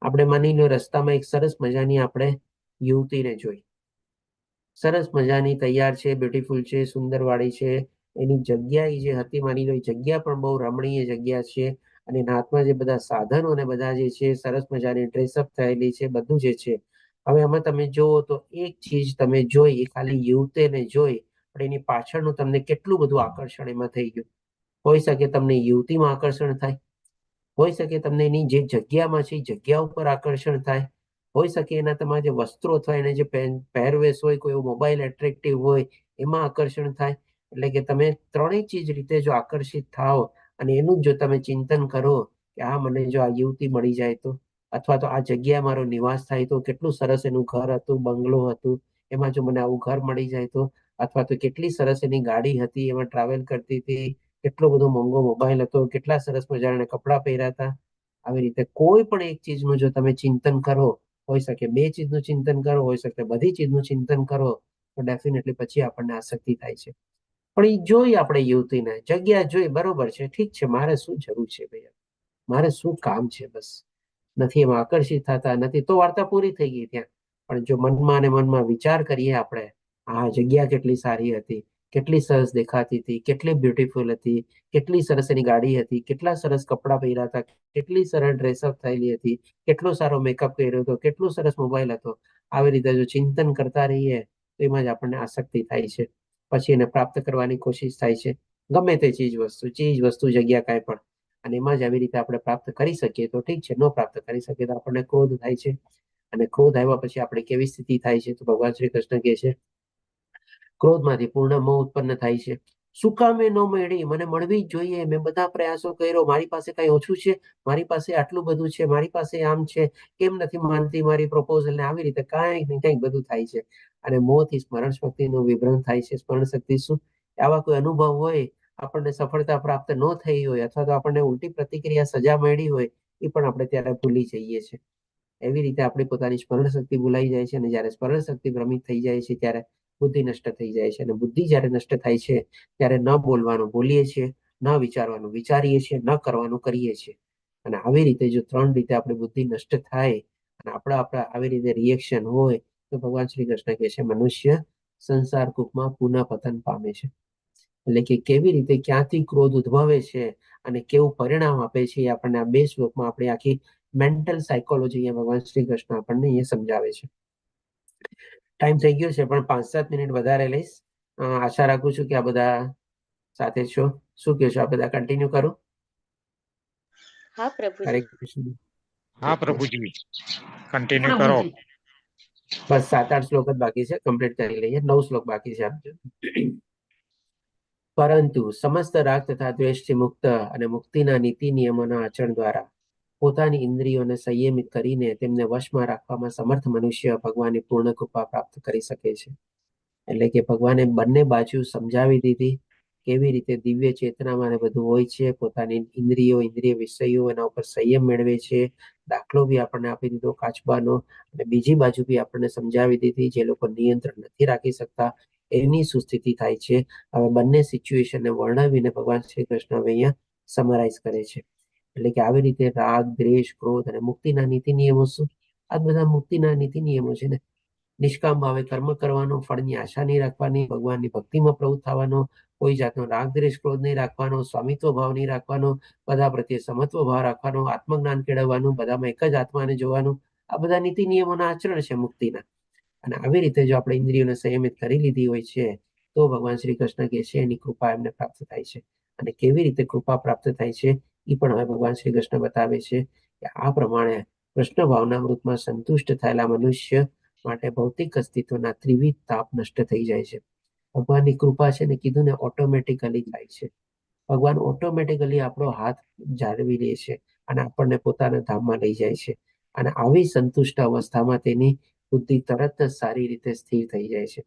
આપણે માની લો રસ્તામાં એક સરસ મજાની આપણે યુવતીને જોઈ, સરસ મજાની તૈયાર છે, બ્યુટીફુલ છે, સુંદર વાળી છે, એની જગ્યા જે હતી માની લો એ જગ્યા પણ બહુ રમણીય જગ્યા છે અને એના હાથમાં જે બધા સાધનો ને બધા જે છે સરસ મજાની ડ્રેસઅપ થયેલી છે, બધું જે છે. હવે આમાં તમે જુઓ તો એક ચીજ તમે જોઈ, ખાલી યુવતીને જોઈ, પણ એની પાછળનું તમને કેટલું બધું આકર્ષણ એમાં થઈ ગયું. હોઈ શકે તમને યુવતીમાં આકર્ષણ થાય, હોઈ શકે તમને એની જે જગ્યામાં છે એ જગ્યા ઉપર આકર્ષણ થાય, હોઈ શકે એના તમારા જે વસ્ત્રો અથવા એને જે પહેરવેશ હોય, કોઈ મોબાઈલ એટ્રેક્ટિવ હોય એમાં આકર્ષણ થાય. એટલે કે તમે ત્રણેય ચીજ રીતે જો આકર્ષિત થાઓ અને એનું જો તમે ચિંતન કરો કે આ મને જો આ યુવતી મળી જાય તો, અથવા તો આ જગ્યાએ મારો નિવાસ થાય તો, કેટલું સરસ એનું ઘર હતું, બંગલો હતું, એમાં જો મને આવું ઘર મળી જાય તો, અથવા તો કેટલી સરસ એની ગાડી હતી, એમાં ટ્રાવેલ કરતી હતી, કેટલો બધો મોંઘો મોબાઈલ હતો, કેટલા સરસ મજાના કપડાં પહેર્યા હતા. આવી રીતે કોઈ પણ એક ચીજનું જો તમે ચિંતન કરો, હોઈ શકે બે ચીજનું ચિંતન કરો, હોઈ શકે બધી ચીજનું ચિંતન કરો, તો ડેફિનેટલી પછી આપણને આસક્તિ થાય છે. પણ એ જોઈ આપણે યુવતીને, જગ્યા જોઈ, બરોબર છે, ઠીક છે, મારે શું જરૂર છે ભૈયા, મારે શું કામ છે, બસ નથી એમાં આકર્ષિત થતા નથી તો વાર્તા પૂરી થઈ ગઈ ત્યાં. પણ જો મનમાં અને મનમાં વિચાર કરીએ આપણે, આ જગ્યા કેટલી સારી હતી, કેટલી સરસ દેખાતી હતી, કેટલી બ્યુટીફુલ હતી, કેટલી સરસ એની ગાડી હતી, કેટલા સરસ કપડાં પહેર્યા હતા, કેટલી સરસ ડ્રેસઅપ થયેલી હતી, કેટલો સારો મેકઅપ કર્યો હતો, કેટલો સરસ મોબાઈલ હતો. આવી રીતે જો ચિંતન કરતા રહીએ તો એમાં જ આપણને આસક્તિ થાય છે. પછી એને પ્રાપ્ત કરવાની કોશિશ થાય છે, ગમે તે ચીજ વસ્તુ જગ્યા કાંઈ પણ, અને એમાં જ આવી રીતે આપણે પ્રાપ્ત કરી શકીએ તો ઠીક છે, ન પ્રાપ્ત કરી શકીએ તો આપણને ક્રોધ થાય છે. અને ક્રોધ આવ્યા પછી આપણે કેવી સ્થિતિ થાય છે તો ભગવાન શ્રી કૃષ્ણ કહે છે ક્રોધમાંથી પૂર્ણ મોહ ઉત્પન્ન થાય છે. શું કામે ન મળી, મને મળવી જ જોઈએ, મેં બધા પ્રયાસો કર્યો, મારી પાસે કઈ ઓછું છે, મારી પાસે આટલું બધું છે, મારી પાસે આમ છે, કેમ નથી માનતી મારી પ્રપોઝલ ને, આવી રીતે કાંઈક ને કંઈક બધું થાય છે. અને મોહથી સ્મરણ શક્તિનું વિભ્રમ થાય છે. સ્મરણ શક્તિ શું? આવા કોઈ અનુભવ હોય, આપણને સફળતા પ્રાપ્ત ન થઈ હોય, અથવા તો આપણને ઉલટી પ્રતિક્રિયા સજા મળી હોય, એ પણ આપણે ત્યારે ભૂલી જઈએ છીએ. એવી રીતે આપણી પોતાની સ્મરણ શક્તિ ભૂલાઈ જાય છે અને જ્યારે સ્મરણ શક્તિ ભ્રમિત થઈ જાય છે ત્યારે બુદ્ધિ નષ્ટ થઈ જાય છે. અને બુદ્ધિ જ્યારે નષ્ટ થાય છે ત્યારે ન બોલવાનું બોલીએ છીએ, ન વિચારવાનું વિચારીએ છીએ, ન કરવાનું કરીએ છીએ. અને આવી રીતે જો 3 રીતે આપણી બુદ્ધિ નષ્ટ થાય અને આપણા આવી રીતે રિએક્શન હોય તો ભગવાન શ્રી કૃષ્ણ કહે છે મનુષ્ય સંસાર કૂપમાં પુનઃ પતન પામે છે. એટલે કે કેવી રીતે ક્યાંથી ક્રોધ ઉદ્ભવે છે અને કેવું પરિણામ આપે છે એ આપણને આ 2 શ્લોકમાં આપણી આખી મેન્ટલ સાયકોલોજી ભગવાન શ્રી કૃષ્ણ આપણને એ સમજાવે છે. ટાઈમ થઈ ગયો છે પણ 5-7 મિનિટ વધારે લઈશ. આશા રાખું છું કે આ બધા સાથે છો. શું કહો છો, આ બધા કન્ટિન્યુ કરો? હા પ્રભુજી. હરે કૃષ્ણ. હા પ્રભુજી, કન્ટિન્યુ કરો. બસ 7-8 શ્લોક જ બાકી છે, કમ્પ્લીટ કરી લઈએ. 9 શ્લોક બાકી છે. પરંતુ સમસ્ત રાગ તથા દ્વેષથી મુક્ત અને મુક્તિના નીતિ નિયમોના આચરણ દ્વારા પોતાની ઇન્દ્રિયોને સંયમિત કરીને તેમને વશમાં રાખવામાં સમર્થ મનુષ્ય ભગવાનની પૂર્ણ કૃપા પ્રાપ્ત કરી શકે છે. એટલે કે ભગવાને બંને બાજુ સમજાવી દીધી, કેવી રીતે દિવ્ય ચેતનામાં બધું હોય છે, પોતાની ઇન્દ્રિય વિષયો એના ઉપર સંયમ મેળવે છે. દાખલો બી આપણને આપી દીધો કાચબાનો. અને બીજી બાજુ બી આપણને સમજાવી દીધી જે લોકો નિયંત્રણ નથી રાખી શકતા એની શું સ્થિતિ થાય છે. હવે બંને સિચ્યુએશનને વર્ણવીને ભગવાન શ્રી કૃષ્ણ હવે અહીંયા સમરાઇઝ કરે છે. એટલે કે આવી રીતે રાગ, દ્વેષ, ક્રોધ અને મુક્તિના નીતિ નિયમો શું? આ બધા મુક્તિના નીતિ નિયમો છે ને. નિષ્કામ ભાવે કર્મ કરવાનો, ફળની આશા નહીં રાખવાની, ભગવાનની ભક્તિમાં પ્રવૃત્ત થવાનો, કોઈ જાતનો રાગ, દ્વેષ, ક્રોધ નહીં રાખવાનો, સ્વામિત્વ ભાવ નહીં રાખવાનો, બધા પ્રત્યે સમત્વ ભાવ રાખવાનો, આત્મજ્ઞાન કેળવવાનું, બધામાં એક જ આત્માને જોવાનું. આ બધા નીતિ નિયમોના આચરણ છે મુક્તિના. અને આવી રીતે જો આપણે ઇન્દ્રિયોને સંયમિત કરી લીધી હોય છે તો ભગવાન શ્રી કૃષ્ણ કહે છે એની કૃપા એમને પ્રાપ્ત થાય છે. અને કેવી રીતે કૃપા પ્રાપ્ત થાય છે એ પણ હવે ભગવાન શ્રી કૃષ્ણ બતાવે છે કે આ પ્રમાણે કૃષ્ણ ભાવનામૃતમાં સંતુષ્ટ થયેલા મનુષ્ય માટે ભૌતિક અસ્તિત્વના ત્રિવિધ તાપ નષ્ટ થઈ જાય છે. ભગવાનની કૃપા છે ને કીધું ને ઓટોમેટિકલી થાય છે. ભગવાન ઓટોમેટિકલી આપણો હાથ જાળવી લે છે અને આપણને પોતાના ધામમાં લઈ જાય છે. અને આવી સંતુષ્ટ અવસ્થામાં તેની બુદ્ધિ તરત જ સારી રીતે સ્થિર થઈ જાય છે.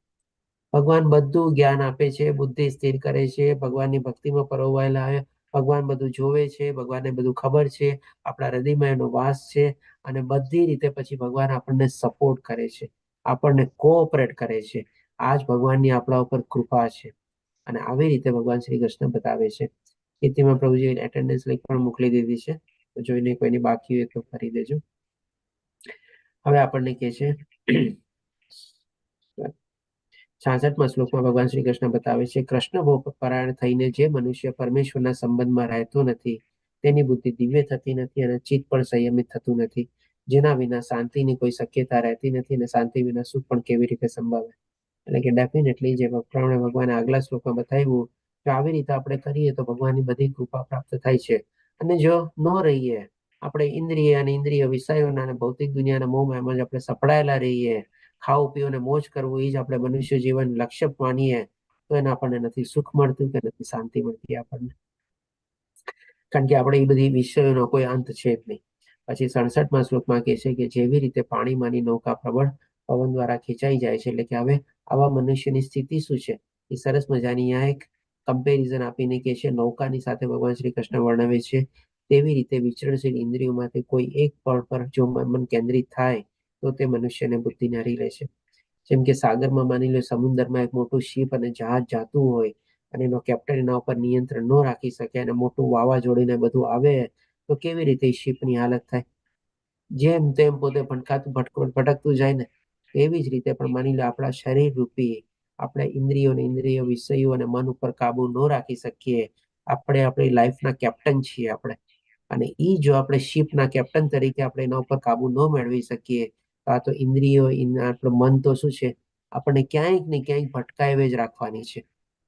ભગવાન બધું જ્ઞાન આપે છે, બુદ્ધિ સ્થિર કરે છે, ભગવાનની ભક્તિમાં પરોવાયેલા ભગવાન બધું જોવે છે, ભગવાનને બધું ખબર છે, આપણા હૃદયમાં એનો વાસ છે અને બધી રીતે પછી ભગવાન આપણને સપોર્ટ કરે છે, આપણને કોઓપરેટ કરે છે. આ જ ભગવાનની આપણા ઉપર કૃપા છે. અને આવી રીતે ભગવાન શ્રી કૃષ્ણ બતાવે છે. તેમાં પ્રભુજી એટેન્ડન્સ લિંક પણ મોકલી દીધી છે, તો જોઈને કોઈની બાકી હોય તો કરી દેજો. હવે આપણને કહે છે 66મા શ્લોકમાં ભગવાન શ્રી કૃષ્ણ બતાવે છે કૃષ્ણ ભોગ પરાયણ થઈને જે મનુષ્ય પરમેશ્વરના સંબંધમાં રહેતો નથી તેની બુદ્ધિ દિવ્ય થતી નથી અને ચિત્ત પણ સંયમિત થતું નથી. જેના વિના શાંતિની કોઈ શક્યતા રહેતી નથી અને શાંતિ વિના સુખ પણ કેવી રીતે સંભવે. એટલે કે ડેફિનેટલી જે પ્રમાણે ભગવાને આગલા શ્લોકમાં બતાવ્યું કે આવી રીતે આપણે કરીએ તો ભગવાનની બધી કૃપા પ્રાપ્ત થાય છે. અને જો ન રહીએ આપણે ઇન્દ્રિય વિષયોના અને ભૌતિક દુનિયાના મોહમાં એમ જ આપણે સપડાયેલા રહીએ, ખાવું પીવું અને મોજ કરવું એ જ આપણે મનુષ્ય જીવન લક્ષ્ય માનીએ તો એને આપણને નથી સુખ મળતું કે નથી શાંતિ મળતી આપણને. કારણ કે આપણે એ બધી વિષયોનો કોઈ અંત છે જ નહીં. પછી 67મા શ્લોકમાં કહે છે કે જેવી રીતે પાણીમાંની નૌકા પ્રબળ પવન દ્વારા ખેંચાઈ જાય છે, એટલે કે હવે આવા મનુષ્યની સ્થિતિ શું છે એ સરસ મજાની આ એક કમ્પેરિઝન આપીને કહે છે. નૌકાની સાથે ભગવાન શ્રી કૃષ્ણ વર્ણવે છે તેવી રીતે વિચરણશીલ ઇન્દ્રિયોમાંથી કોઈ એક પળ પર જો મન કેન્દ્રિત થાય તો તે મનુષ્યને બુદ્ધિને હરી લે છે. જેમ કે સાગરમાં માની લો સમુદ્રમાં એક મોટું શિપ અને જહાજ જાતું હોય અને એનો કેપ્ટન એના ઉપર નિયંત્રણ ન રાખી શકે અને મોટું વાવાઝોડીને બધું આવે તો કેવી રીતે શિપની હાલત થાય? જેમ તેમ પોતે ભટકતું જાય ને. એવી જ રીતે પણ માની લો આપણા શરીર રૂપી આપણે ઇન્દ્રિયો વિષયો અને મન ઉપર કાબુ ન રાખી શકીએ. આપણે આપણી લાઈફના કેપ્ટન છીએ આપણે, અને એ જો આપણે શિપના કેપ્ટન તરીકે આપણે એના ઉપર કાબુ ન મેળવી શકીએ તો આ તો ઇન્દ્રિયો આપણું મન તો શું છે આપણને ક્યાંક ને ક્યાંક ભટકાવે જ રાખવાની છે.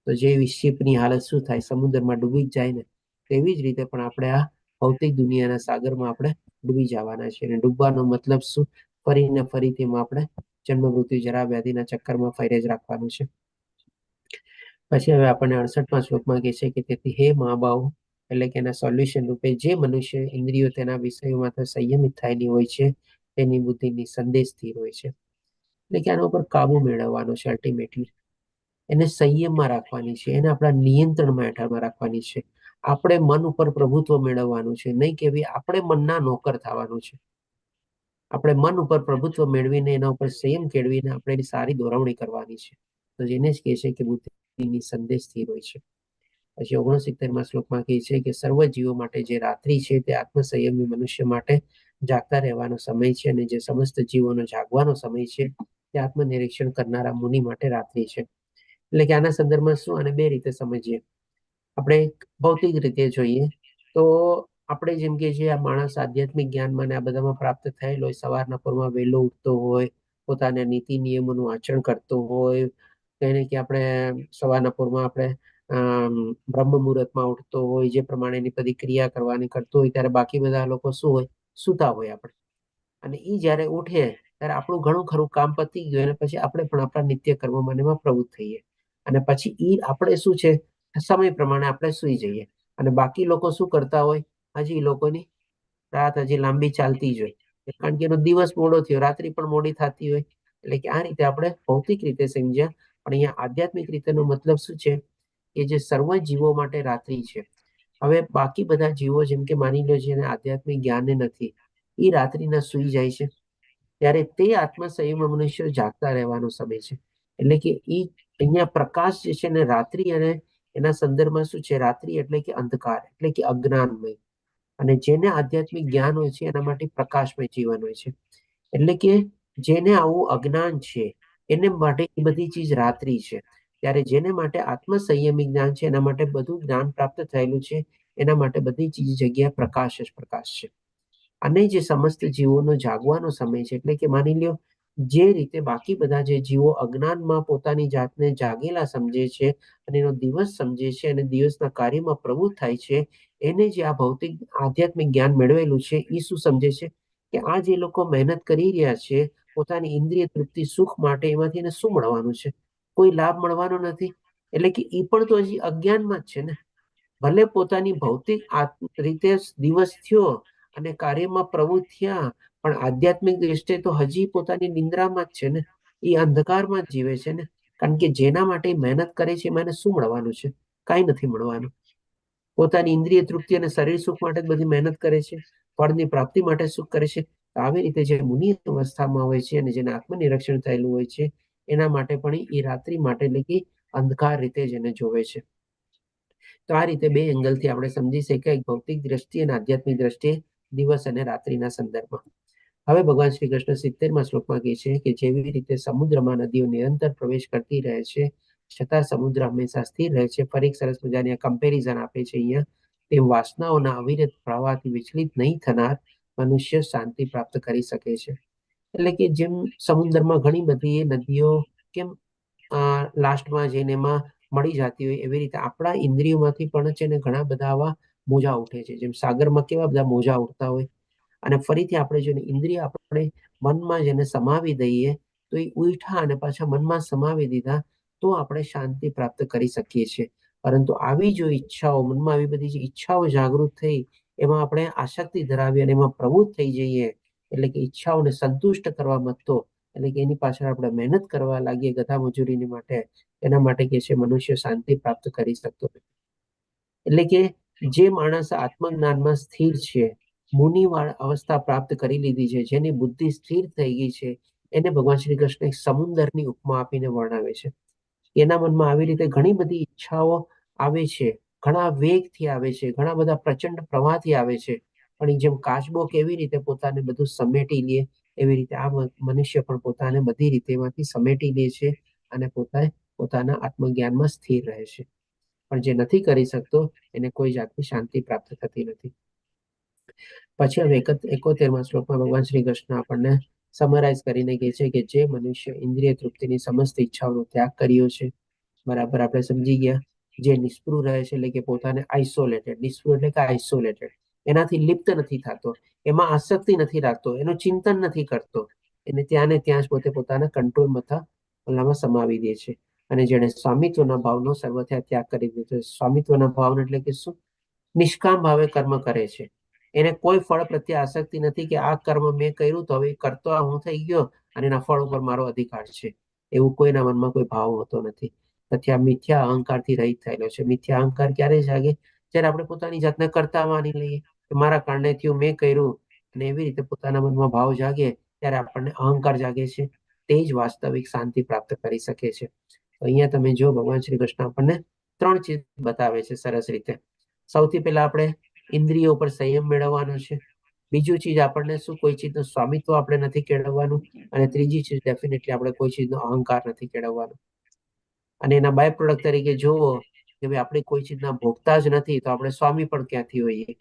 તો જે શિપની હાલત શું થાય, સમુદ્રમાં ડૂબી જ જાય ને. તેવી જ રીતે પણ આપણે આ ભૌતિક દુનિયાના સાગરમાં આપણે ડૂબી જવાના છે. અને ડૂબવાનો મતલબ શું? ફરીને ફરી તેમાં આપણે જન્મ મૃત્યુ જરા વ્યાધિના ચક્કરમાં ફરે જ રાખવાનું છે. પછી હવે આપણને 68મા શ્લોકમાં કહે છે કે તેથી હે મહાબાહુ, એટલે કે એના સોલ્યુશન રૂપે જે મનુષ્ય ઇન્દ્રિયો તેના વિષયોમાં તો સંયમિત થયેલી હોય છે તેની બુદ્ધિ નિસંદેહ સ્થિર હોય છે. એટલે કે આના ઉપર કાબુ મેળવવાનો છે. અલ્ટિમેટલી એને સંયમમાં રાખવાની છે, એને આપણા નિયંત્રણમાં હેઠળમાં રાખવાની છે. આપણે મન ઉપર પ્રભુત્વ મેળવવાનું છે, નહીં કે આપણે મનના નોકર થવાનું છે. આપણે મન ઉપર પ્રભુત્વ મેળવીને એના ઉપર સંયમ કેળવીને આપણે એની સારી દોરવણી કરવાની છે. તો જેને જ કહે છે કે બુદ્ધિની સંદેશ સ્થિર હોય છે. પછી 69મા શ્લોકમાં કહે છે કે સર્વ જીવો માટે જે રાત્રિ છે તે આત્મસંયમી મનુષ્ય માટે જાગતા રહેવાનો સમય છે, અને જે સમસ્ત જીવોનો જાગવાનો સમય છે તે આત્મનિરીક્ષણ કરનારા મુનિ માટે રાત્રિ છે. એટલે કે આના સંદર્ભમાં શું, અને બે રીતે સમજીએ. આપણે ભૌતિક રીતે જોઈએ તો આપણે જેમ કે જે આ માણસ આધ્યાત્મિક જ્ઞાનમાં આ બધામાં પ્રાપ્ત થયેલો હોય, સવારના પરમાં વહેલો ઉઠતો હોય, પોતાના નીતિ નિયમોનું આચરણ કરતો હોય, એને કે આપણે સવારના પરમાં આપણે બ્રહ્મ મુહૂર્તમાં ઉઠતો હોય, જે પ્રમાણે એની બધી ક્રિયા કરવાની કરતો હોય, ત્યારે બાકી બધા લોકો શું હોય, સૂતા હોય આપણે. અને એ જ્યારે ઉઠે ત્યારે આપણું ઘણું ખરું કામ પતી ગયું અને પછી આપણે પણ આપણા નિત્ય કર્મમાં એમાં પ્રવૃત્ત થઈએ. અને પછી એ આપણે શું છે સમય પ્રમાણે આપણે સૂઈ જઈએ. અને બાકી લોકો શું કરતા હોય, હજી લોકોની રાત હજી લાંબી ચાલતી જ હોય, કારણ કે એનો દિવસ મોડો થયો, રાત્રિ પણ મોડી થતી હોય. એટલે કે આ રીતે આપણે ભૌતિક રીતે સમજ્યા, પણ અહીંયા આધ્યાત્મિક રીતેનો મતલબ શું છે કે જે સર્વ જીવો માટે રાત્રિ છે. હવે બાકી બધા જીવો જેમ કે માની લો જેને આધ્યાત્મિક જ્ઞાન નથી, એ રાત્રિના સૂઈ જાય છે, ત્યારે તે આત્મસંયમ મનુષ્ય જાગતા રહેવાનો સમય છે. એટલે કે એ અહીંયા પ્રકાશ જે છે ને રાત્રિ અને એના સંદર્ભમાં શું છે? રાત્રિ એટલે કે અંધકાર, એટલે કે અજ્ઞાનમય. અને જેને આધ્યાત્મિક જ્ઞાન હોય છે એના માટે પ્રકાશમય જીવન હોય છે. એટલે કે જેને આવું અજ્ઞાન છે એને માટે એ બધી ચીજ રાત્રિ છે. ત્યારે જેને માટે આત્મ સંયમી જ્ઞાન છે એના માટે બધું જ્ઞાન પ્રાપ્ત થયેલું છે, એના માટે બધી ચીજ જગ્યા પ્રકાશ જ પ્રકાશ છે. અને જે સમસ્ત જીવોનો જાગવાનો સમય છે, એટલે કે માની લ્યો જે રીતે બાકી બધા જે જીવો અજ્ઞાનમાં પોતાની જાતને જાગેલા સમજે છે અને એનો દિવસ સમજે છે અને દિવસના કાર્યમાં પ્રવૃત્ત થાય છે, એને જે આ ભૌતિક આધ્યાત્મિક જ્ઞાન મેળવેલું છે એ શું સમજે છે કે આ જે લોકો મહેનત કરી રહ્યા છે પોતાની ઇન્દ્રિય તૃપ્તિ સુખ માટે, એમાંથી એને શું મળવાનું છે? કોઈ લાભ મળવાનો નથી. એટલે કે એ પણ તો હજી અજ્ઞાનમાં જ છે ને. ભલે પોતાની ભૌતિક રીતે દિવસ થયો અને કાર્યમાં પ્રવૃત્ત થયા, પણ આધ્યાત્મિક દ્રષ્ટિએ તો હજી પોતાની નિંદ્રામાં જ છે ને. એ અંધકારમાં જ જીવે છે ને. કારણ કે જેના માટે મહેનત કરે છે એમાં એને શું મળવાનું છે? કાંઈ નથી મળવાનું. પોતાની ઇન્દ્રિય તૃપ્તિ અને શરીર સુખ માટે જ બધી મહેનત કરે છે, ફળની પ્રાપ્તિ માટે સુખ કરે છે. આવી રીતે જે મુનિ અવસ્થામાં હોય છે અને જેને આત્મનિરીક્ષણ થયેલું હોય છે એના માટે પણ એ રાત્રિ માટે એટલે કે અંધકાર રીતે જ એને જોવે છે. તો આ રીતે બે એંગલથી આપણે સમજી શકાય, ભૌતિક દ્રષ્ટિએ અને આધ્યાત્મિક દ્રષ્ટિએ, દિવસ અને રાત્રિના સંદર્ભમાં. હવે ભગવાન શ્રી કૃષ્ણ 70મા શ્લોકમાં કહે છે કે જેવી રીતે સમુદ્રમાં નદીઓ નિરંતર પ્રવેશ કરતી રહે છે છતાં સમુદ્ર હંમેશા સ્થિર રહે છે. ફરી સરસ મજાની કમ્પેરિઝન આપે છે અહીંયા. તે વાસનાઓના અવિરત પ્રવાહથી વિચલિત નહીં થનાર મનુષ્ય શાંતિ પ્રાપ્ત કરી શકે છે. એટલે કે જેમ સમુદ્રમાં ઘણી બધી નદીઓ કેમ લાસ્ટમાં જઈને એમાં મળી જતી હોય, એવી રીતે આપણા ઇન્દ્રિયોમાંથી પણ છે ને ઘણા બધા આવા મોજા ઉઠે છે. જેમ સાગરમાં કેવા બધા મોજા ઉઠતા હોય, અને ફરીથી આપણે જોઈને ઇન્દ્રિય આપણે મનમાં જેને સમાવી દઈએ તો એ ઉઠા અને પાછા મનમાં સમાવી દીધા તો આપણે શાંતિ પ્રાપ્ત કરી શકીએ છીએ. પરંતુ આવી જો ઈચ્છાઓ, મનમાં આવી બધી જે ઈચ્છાઓ જાગૃત થઈ, એમાં આપણે આસક્તિ ધરાવી અને એમાં પ્રવૃત્ત થઈ જઈએ, એટલે કે ઈચ્છાઓને સંતુષ્ટ કરવા મતો, એટલે કે એની પાછળ આપણે મહેનત કરવા લાગીએ ગધા મજૂરીની માટે, એના માટે કે છે મનુષ્ય શાંતિ પ્રાપ્ત કરી શકતો નથી. એટલે કે જે માણસ આત્મજ્ઞાનમાં સ્થિર છે, મુનિવાળ અવસ્થા પ્રાપ્ત કરી લીધી છે, જેની બુદ્ધિ સ્થિર થઈ ગઈ છે, એને ભગવાન શ્રી કૃષ્ણ સમુદ્રની ઉપમા આપીને વર્ણવે છે. એના મનમાં આવી રીતે ઘણી બધી ઈચ્છાઓ આવે છે, ઘણા વેગથી આવે છે, ઘણા બધા પ્રચંડ પ્રવાહથી આવે છે, પણ જેમ કાચબો કેવી રીતે પોતાને બધું સમેટી લે, એવી રીતે આ મનુષ્ય પણ પોતાને બધી રીતે એમાંથી સમેટી લે છે અને પોતાના આત્મજ્ઞાનમાં સ્થિર રહે છે. પણ જે નથી કરી શકતો એને કોઈ જાતની શાંતિ પ્રાપ્ત થતી નથી. પછી હવે 71મા શ્લોકમાં ભગવાન શ્રી કૃષ્ણ આપણને સમરાઇઝ કરીને કહે છે કે જે મનુષ્ય ઇન્દ્રિય તૃપ્તિની સમસ્ત ઈચ્છાઓનો ત્યાગ કર્યો છે, બરાબર આપણે સમજી ગયા, જે નિષ્પૃહ રહે છે, એટલે કે પોતાને આઇસોલેટેડ, નિષ્પૃહ એટલે કે આઇસોલેટેડ, એનાથી લિપ્ત નથી થતો, એમાં આસક્તિ નથી રાખતો, એનું ચિંતન નથી કરતો, એને ત્યાં ને ત્યાં જ પોતાના કંટ્રોલમાં ઓલામાં સમાવી દે છે. અને જેને સ્વામિત્વના ભાવનો સર્વથા ત્યાગ કરી દીધો. સ્વામિત્વના ભાવનો એટલે કે શું? નિષ્કામ ભાવે કર્મ કરે છે. એને કોઈ ફળ પ્રત્યે આસક્તિ નથી કે આ કર્મ મેં કર્યું તો હવે કરતો હું થઈ ગયો અને એના ફળ ઉપર મારો અધિકાર છે, એવું કોઈના મનમાં કોઈ ભાવ હોતો નથી. તેથી આ મિથ્યા અહંકારથી રહિત થયેલો છે. મિથ્યા અહંકાર ક્યારે જાગે? જ્યારે આપણે પોતાની જાતને કરતા માની લઈએ કે મારા કારણે થયું, મેં કર્યું, અને એવી રીતે પોતાના મનમાં ભાવ જાગે ત્યારે આપણને અહંકાર જાગે છે. તે જ વાસ્તવિક શાંતિ પ્રાપ્ત કરી શકે છે. અહીંયા તમે જો ભગવાન શ્રી કૃષ્ણ આપણને 3 ચીજ બતાવે છે સરસ રીતે. સૌથી પહેલા આપણે ઇન્દ્રિયો પર સંયમ મેળવવાનો છે. બીજું ચીજ આપણને શું, કોઈ ચીજનું સ્વામિત્વ આપણે નથી કેળવવાનું. અને ત્રીજી ચીજ ડેફિનેટલી આપણે કોઈ ચીજનો અહંકાર નથી કેળવવાનો. અને એના બાય પ્રોડક્ટ તરીકે જોવો કે ભાઈ આપણે કોઈ ચીજના ભોગતા જ નથી તો આપણે સ્વામી પણ ક્યાંથી હોઈએ?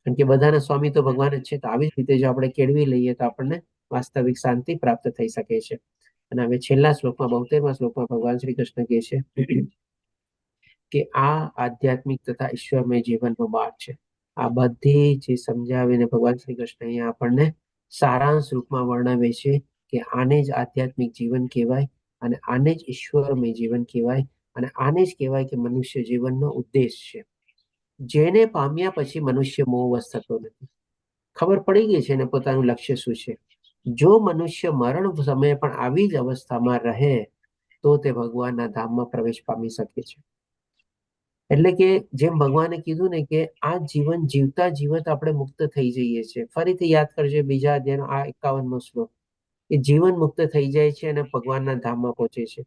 કારણ કે બધાના સ્વામી તો ભગવાન જ છે. તો આવી જ રીતે જો આપણે કેળવી લઈએ તો આપણને વાસ્તવિક શાંતિ પ્રાપ્ત થઈ શકે છે. અને હવે છેલ્લા શ્લોકમાં 72મા શ્લોકમાં ભગવાન શ્રી કૃષ્ણ કહે છે કે આ આધ્યાત્મિક તથા ઈશ્વરમય જીવનનો માર્ગ છે. આ બધી જે સમજાવીને ભગવાન શ્રી કૃષ્ણ અહીંયા આપણને સારાંશ રૂપમાં વર્ણવે છે કે આને જ આધ્યાત્મિક જીવન કહેવાય, અને આને જ ઈશ્વરમય જીવન કહેવાય, અને આને જ કહેવાય કે મનુષ્ય જીવનનો ઉદ્દેશ છે. જેને પામ્યા પછી મનુષ્ય મોહવશ થતો નથી. ખબર પડી ગઈ છે એને પોતાનું લક્ષ્ય શું છે. જો મનુષ્ય મરણ સમયે પણ આવી જ અવસ્થામાં રહે તો તે ભગવાનના ધામમાં પ્રવેશ પામી શકે છે. એટલે કે જેમ ભગવાને કીધું ને કે આ જીવન જીવતા જીવત આપણે મુક્ત થઈ જઈએ છીએ. ફરીથી યાદ કરજો બીજા અધ્યાયનો આ 51મો શ્લોક એ જીવન મુક્ત થઈ જાય છે અને ભગવાનના ધામમાં પહોંચે છે.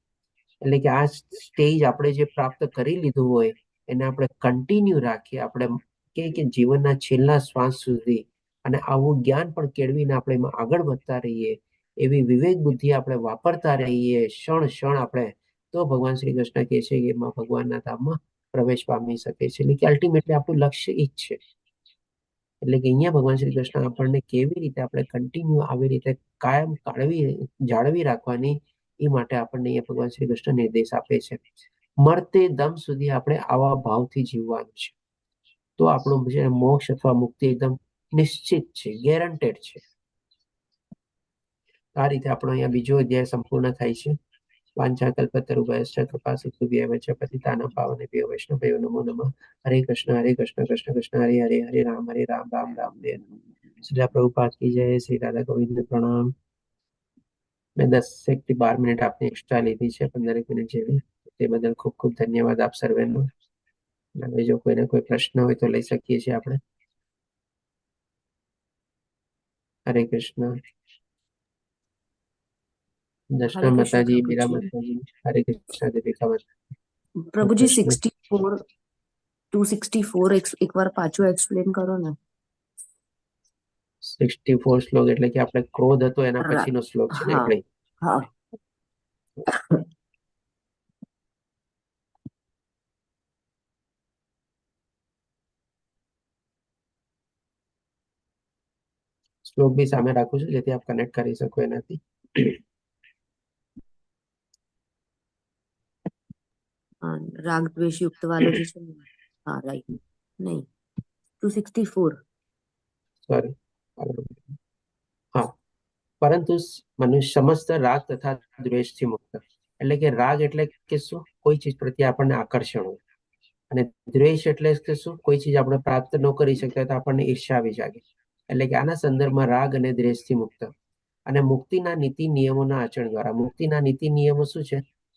એટલે કે આ સ્ટેજ આપણે જે પ્રાપ્ત કરી લીધું હોય એને આપણે કન્ટિન્યુ રાખીએ, આપણે કે જીવનના છેલ્લા શ્વાસ સુધી, અને આવું જ્ઞાન પણ કેળવીને આપણે એમાં આગળ વધતા રહીએ, એવી વિવેક બુદ્ધિ આપણે વાપરતા રહીએ ક્ષણ આપણે, તો ભગવાન શ્રી કૃષ્ણ કહે છે કે એમાં ભગવાનના ધામમાં પ્રવેશ પામી શકે છે. એટલે કે અલ્ટિમેટલી આપણું લક્ષ્ય એ જ છે. એટલે કે અહીંયા ભગવાન શ્રી કૃષ્ણ આપણને કેવી રીતે આપણે કન્ટિન્યુ આવી રીતે કાયમ જાળવી રાખવાની, એ માટે આપણને અહીંયા ભગવાન શ્રી કૃષ્ણ નિર્દેશ આપે છે. મરતે દમ સુધી આપણે આવા ભાવથી જીવવાનું છે, તો આપણું જે મોક્ષ અથવા મુક્તિ એકદમ નિશ્ચિત છે, ગેરંટેડ છે. આ રીતે આપણો અહીંયા બીજો અધ્યાય સંપૂર્ણ થાય છે. વાંછાકલ્પતરુભ્યશ્ચ કૃપા સિંધુભ્યેવ ચ પતિતાનાં પાવનેભ્યો વૈષ્ણવેભ્યો નમો નમઃ. હરે કૃષ્ણ કૃષ્ણ કૃષ્ણ હરે હરે, હરે રામ રામ રામ હરે હરે. શ્રીલ પ્રભુપાદ કી જય. શ્રી રાધા ગોવિંદ પ્રણામ. મેં 10 થી 12 મિનિટ આપની એક્સ્ટ્રા લીધી છે, 15 મિનિટ જેવી. તે બદલ ખૂબ ખૂબ ધન્યવાદ આપ સર્વેનો. હવે જો કોઈને કોઈ પ્રશ્ન હોય તો લઈ શકીએ છીએ આપણે. હરે કૃષ્ણ. દર્શના માતાજી, મીરા માતાજી, હરે કૃષ્ણ દેવિકા માતાજી. પ્રભુજી કૃષ્ણ. 64 264 એકવાર પાછું એક્સપ્લેન કરો ને. 64 શ્લોક એટલે કે આપણે ક્રોધ હતો એના પછીનો શ્લોક છે ને હા આપણે. હા શ્લોક બી સામે રાખું છું જેથી આપ કનેક્ટ કરી શકો એનાથી. રાગ દ્વેષ યુક્ત વાળો જે છે ને, હા રાઈટ, નહીં 264. સોરી. હા, પરંતુ મનુષ્ય સમસ્ત રાગ તથા દ્વેષથી મુક્ત. એટલે કે રાગ એટલે કે શું? કોઈ ચીજ પ્રત્યે આપણને આકર્ષણ હોય. અને દ્વેષ એટલે કે શું? કોઈ ચીજ આપણે પ્રાપ્ત ન કરી શકતા તો આપણને ઈર્ષ્યા આવી જાગે. એટલે કે આના સંદર્ભમાં રાગ અને દ્વેષથી મુક્ત. અને મુક્તિના નીતિ નિયમોના આચરણ દ્વારા. મુક્તિના નીતિ નિયમો શું છે?